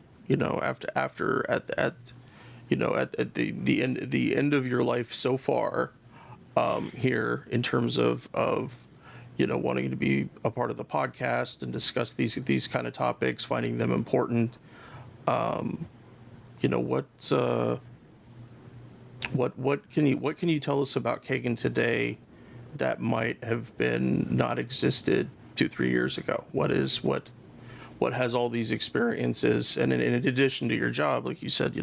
After at the end of your life so far, here, in terms of wanting to be a part of the podcast and discuss these kind of topics, finding them important. What can you tell us about Keagan today that might have been not existed 2-3 years ago? What has all these experiences, and in addition to your job, like you said,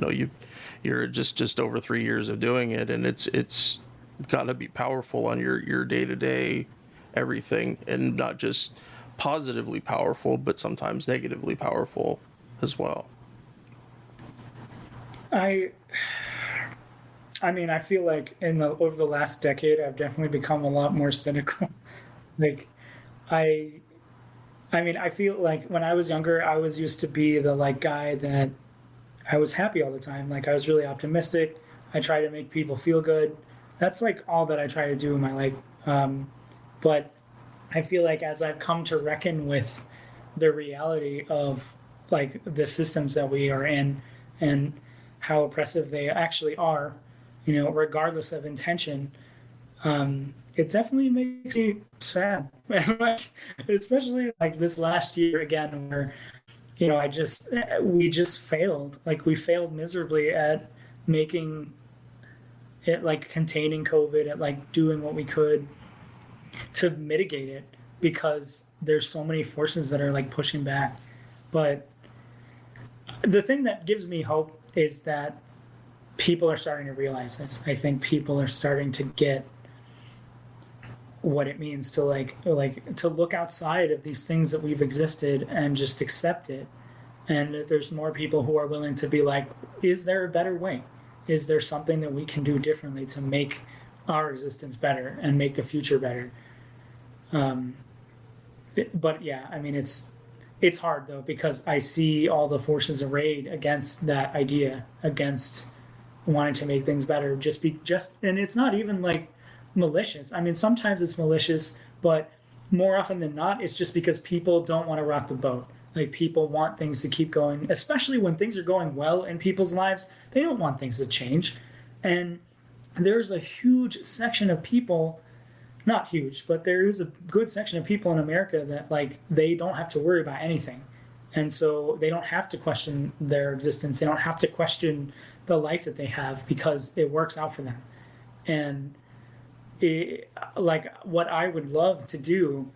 you're just over 3 years of doing it, and it's got to be powerful on your day-to-day everything, and not just positively powerful, but sometimes negatively powerful as well. I mean, I feel like over the last decade, I've definitely become a lot more cynical. Like, I feel like when I was younger, I was used to be the guy that I was happy all the time. Like, I was really optimistic. I try to make people feel good. That's all that I try to do in my life. But I feel like as I've come to reckon with the reality of the systems that we are in and how oppressive they actually are, regardless of intention, it definitely makes me sad. Especially this last year again, where we just failed. We failed miserably at making it, containing COVID, at doing what we could to mitigate it, because there's so many forces that are pushing back. But the thing that gives me hope is that people are starting to realize this. I think people are starting to get what it means to to look outside of these things that we've existed and just accept it. And there's more people who are willing to be is there a better way? Is there something that we can do differently to make our existence better and make the future better? But yeah, I mean, it's hard though, because I see all the forces arrayed against that idea, against wanting to make things better. And it's not even malicious. I mean, sometimes it's malicious, but more often than not, it's just because people don't want to rock the boat. People want things to keep going, especially when things are going well in people's lives. They don't want things to change. And there's a huge section of people, not huge, but there is a good section of people in America that they don't have to worry about anything. And so they don't have to question their existence. They don't have to question the life that they have, because it works out for them. And what I would love to do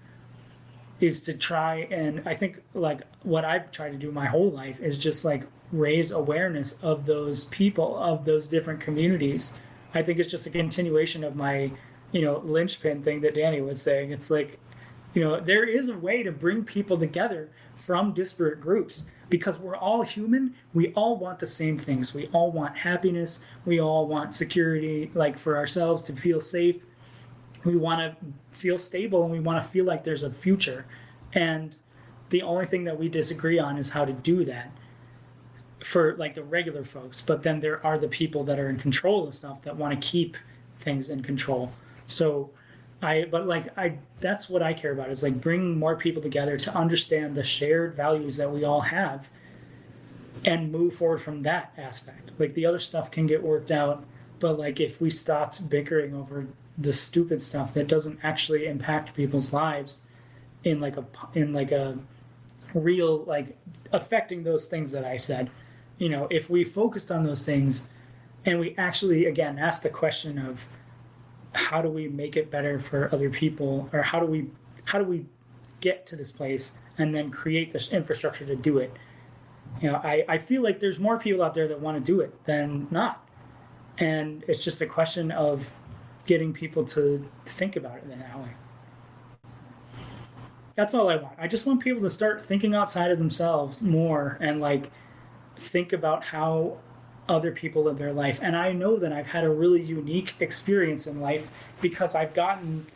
is to try, and I think what I've tried to do my whole life is just raise awareness of those people, of those different communities. I think it's just a continuation of my linchpin thing that Danny was saying. It's there is a way to bring people together from disparate groups, because we're all human. We all want the same things. We all want happiness. We all want security, for ourselves, to feel safe. We want to feel stable, and we want to feel like there's a future. And the only thing that we disagree on is how to do that for the regular folks. But then there are the people that are in control of stuff that want to keep things in control. So That's what I care about, is like bringing more people together to understand the shared values that we all have and move forward from that aspect. Like the other stuff can get worked out, but like if we stopped bickering over the stupid stuff that doesn't actually impact people's lives in like a real, like, affecting those things that I said, if we focused on those things and we actually again asked the question of how do we make it better for other people, or how do we get to this place and then create this infrastructure to do it. I feel like there's more people out there that want to do it than not, and it's just a question of getting people to think about it in that way. That's all I want. I just want people to start thinking outside of themselves more and like think about how other people live their life. And I know that I've had a really unique experience in life because I've gotten,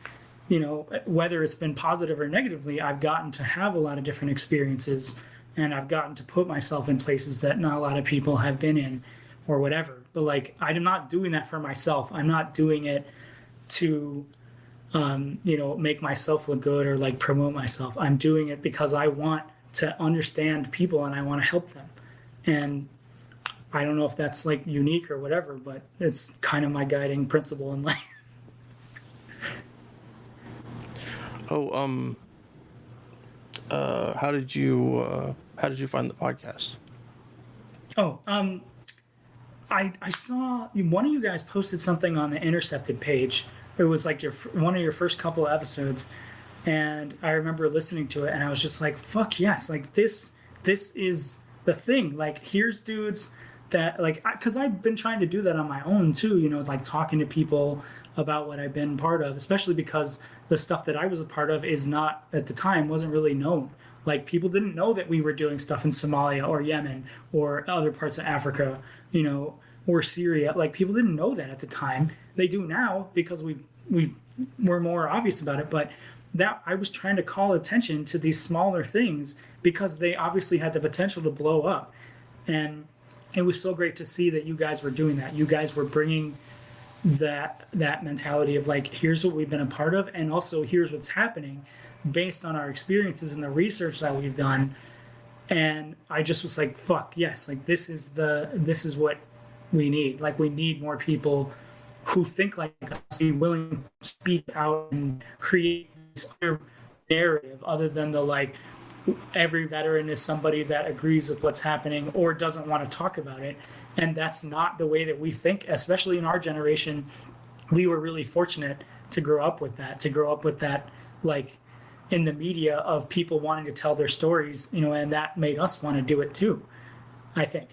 whether it's been positive or negatively, I've gotten to have a lot of different experiences, and I've gotten to put myself in places that not a lot of people have been in or whatever. But like, I'm not doing that for myself. I'm not doing it to make myself look good or like promote myself. I'm doing it because I want to understand people and I want to help them. And I don't know if that's like unique or whatever, but it's kind of my guiding principle in life. How did you find the podcast? I saw one of you guys posted something on the Intercepted page. It was like one of your first couple of episodes, and I remember listening to it, and I was just like, "Fuck yes!" Like this is the thing. Like, here's dudes that like, because I've been trying to do that on my own too. Like talking to people about what I've been part of, especially because the stuff that I was a part of is not at the time wasn't really known. Like people didn't know that we were doing stuff in Somalia or Yemen or other parts of Africa, or Syria. Like people didn't know that at the time. They do now because we're more obvious about it. But that I was trying to call attention to these smaller things because they obviously had the potential to blow up. And it was so great to see that you guys were doing that. You guys were bringing that mentality of like, here's what we've been a part of, and also here's what's happening based on our experiences and the research that we've done. And I just was like, fuck yes, like this is what we need. Like we need more people who think like us, be willing to speak out and create this other narrative other than the like every veteran is somebody that agrees with what's happening or doesn't want to talk about it. And that's not the way that we think, especially in our generation. We were really fortunate to grow up with that, like in the media of people wanting to tell their stories, and that made us want to do it too, I think.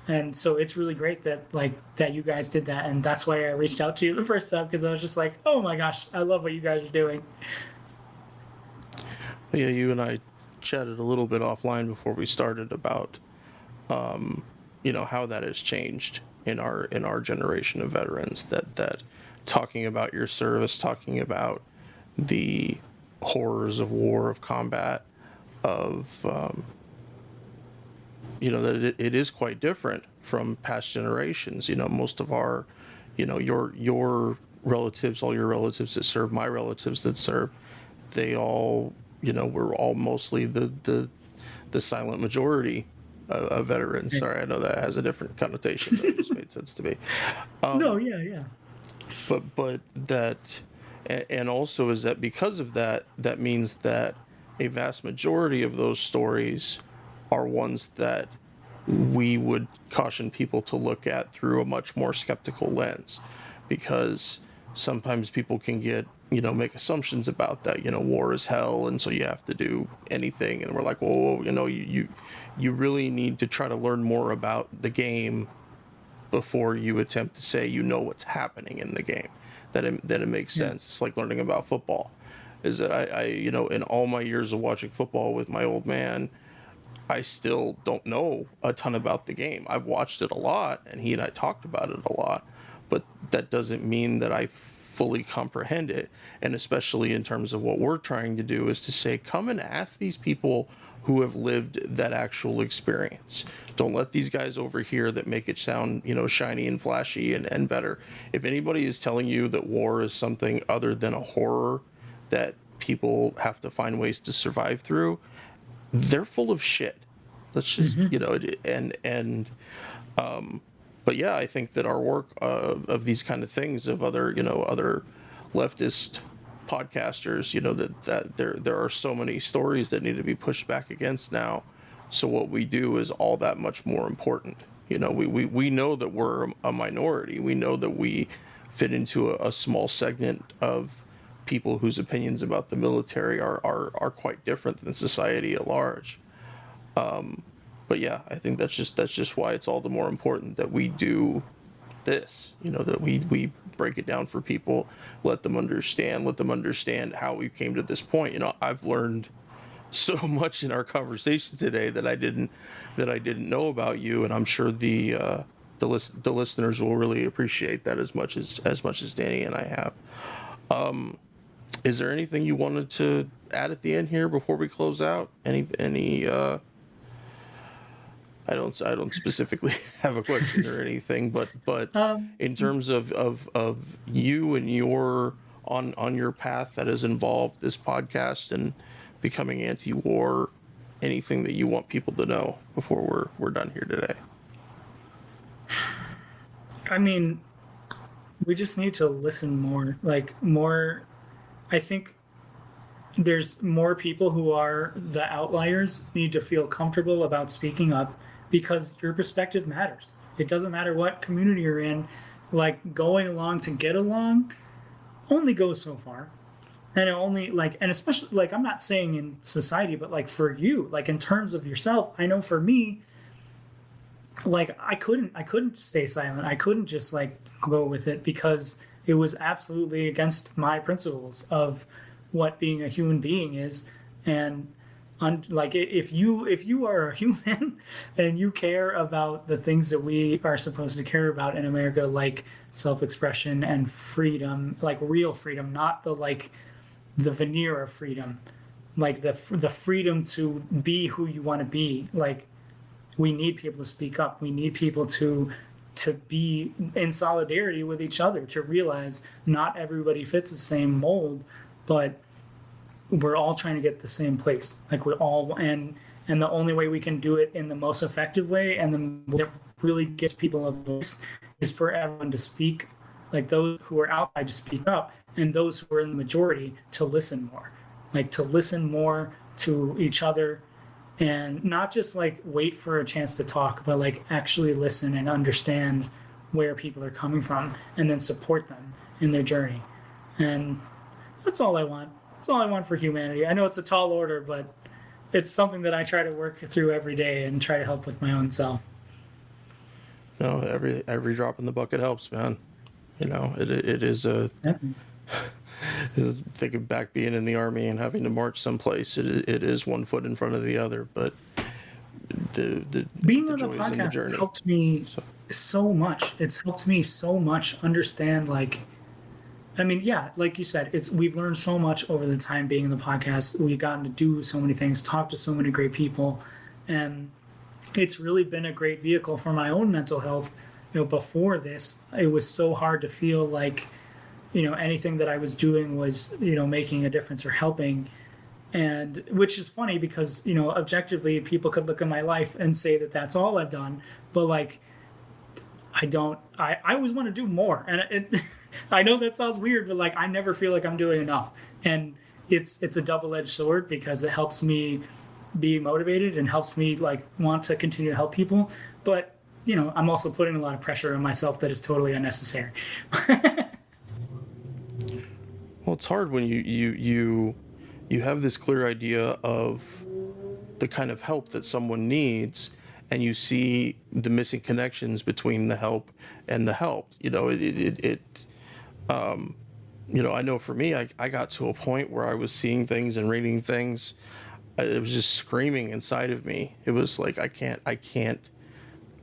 And so it's really great that you guys did that. And that's why I reached out to you the first time, because I was just like, oh my gosh, I love what you guys are doing. Yeah, you and I chatted a little bit offline before we started about how that has changed in our generation of veterans, that talking about your service, talking about the horrors of war, of combat, of that it is quite different from past generations. Most of our your relatives, all your relatives that serve, my relatives that serve, they all we're all mostly the silent majority of veterans. Sorry, I know that has a different connotation, but it just made sense to me. No, yeah. But that, and also is that because of that means that a vast majority of those stories are ones that we would caution people to look at through a much more skeptical lens, because sometimes people can get make assumptions about that. War is hell, and so you have to do anything, and we're like, whoa, you really need to try to learn more about the game before you attempt to say what's happening in the game, that it makes sense. It's like learning about football. Is that I in all my years of watching football with my old man, I still don't know a ton about the game. I've watched it a lot, and he and I talked about it a lot, but that doesn't mean that I fully comprehend it. And especially in terms of what we're trying to do is to say, come and ask these people who have lived that actual experience. Don't let these guys over here that make it sound, shiny and flashy and better. If anybody is telling you that war is something other than a horror that people have to find ways to survive through, they're full of shit. Let's just, but yeah, I think that our work of these kind of things, of other leftist podcasters, that there are so many stories that need to be pushed back against now. So what we do is all that much more important. We know that we're a minority. We know that we fit into a small segment of people whose opinions about the military are quite different than society at large. But yeah, I think that's just why it's all the more important that we do this, that we break it down for people, let them understand how we came to this point. I've learned so much in our conversation today that I didn't know about you, and I'm sure the listeners will really appreciate that as much as Danny and I have. Is there anything you wanted to add at the end here before we close out? Any I don't specifically have a question or anything, but in terms of you and your on your path that has involved this podcast and becoming anti-war, anything that you want people to know before we're done here today? I mean, we just need to listen more. I think there's more people who are the outliers need to feel comfortable about speaking up, because your perspective matters. It doesn't matter what community you're in. Going along to get along only goes so far. And and especially, I'm not saying in society, but for you, in terms of yourself, I know for me, I couldn't stay silent. I couldn't just go with it, because it was absolutely against my principles of what being a human being is. And if you are a human and you care about the things that we are supposed to care about in America, like self-expression and freedom, real freedom, not the veneer of freedom, the freedom to be who you want to be. We need people to speak up. We need people to be in solidarity with each other, to realize not everybody fits the same mold, but we're all trying to get the same place. We're all, and the only way we can do it in the most effective way and the way that really gives people a voice is for everyone to speak, those who are outside to speak up, and those who are in the majority to listen more, to listen more to each other, and not just wait for a chance to talk, but actually listen and understand where people are coming from, and then support them in their journey. And that's all I want. That's all I want for humanity. I know it's a tall order, but it's something that I try to work through every day and try to help with my own self. No, every drop in the bucket helps, man. It is a... Thinking back being in the army and having to march someplace, it is one foot in front of the other, but being on the podcast helped me so much. It's helped me so much understand, like you said, we've learned so much over the time being in the podcast. We've gotten to do so many things, talk to so many great people, and it's really been a great vehicle for my own mental health. Before this, it was so hard to feel like anything that I was doing was, making a difference or helping. And which is funny because, objectively, people could look at my life and say that that's all I've done. But I always want to do more. And I know that sounds weird, but I never feel like I'm doing enough. And it's a double-edged sword because it helps me be motivated and helps me want to continue to help people. But, I'm also putting a lot of pressure on myself that is totally unnecessary. Well, it's hard when you have this clear idea of the kind of help that someone needs, and you see the missing connections between the help and the helped. I know for me, I got to a point where I was seeing things and reading things. It was just screaming inside of me. It was like, I can't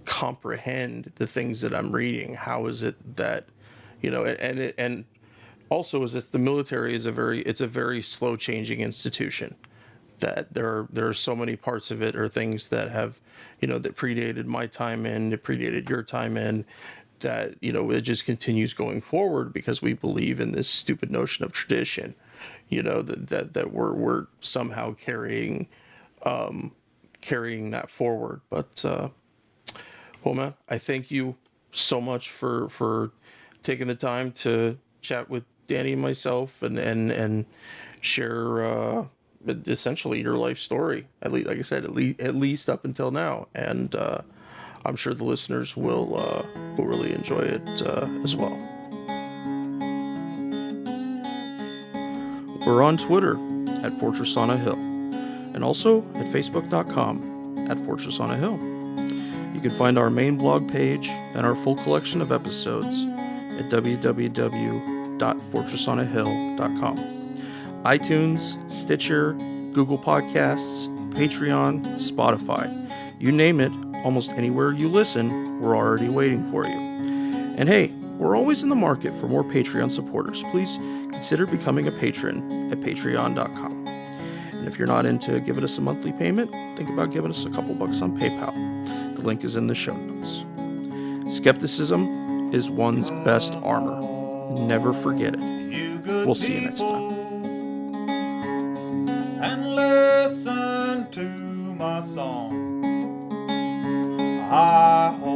comprehend the things that I'm reading. How is it that, and also is that the military is a very slow changing institution. that there are so many parts of it or things that have, that predated my time in, it predated your time in, that, it just continues going forward because we believe in this stupid notion of tradition, that we're somehow carrying that forward. But, well, man, I thank you so much for taking the time to chat with Danny and myself and share, essentially your life story, at least, like I said, at least up until now. And, I'm sure the listeners will really enjoy it as well. We're on Twitter at Fortress on a Hill, and also at Facebook.com at Fortress on a Hill. You can find our main blog page and our full collection of episodes at www.fortressonahill.com. iTunes, Stitcher, Google Podcasts, Patreon, Spotify. You name it, almost anywhere you listen, we're already waiting for you. And hey, we're always in the market for more Patreon supporters. Please consider becoming a patron at patreon.com. And if you're not into giving us a monthly payment, think about giving us a couple bucks on PayPal. The link is in the show notes. Skepticism is one's best armor. Never forget it. We'll see you next time. And listen to my song. I hope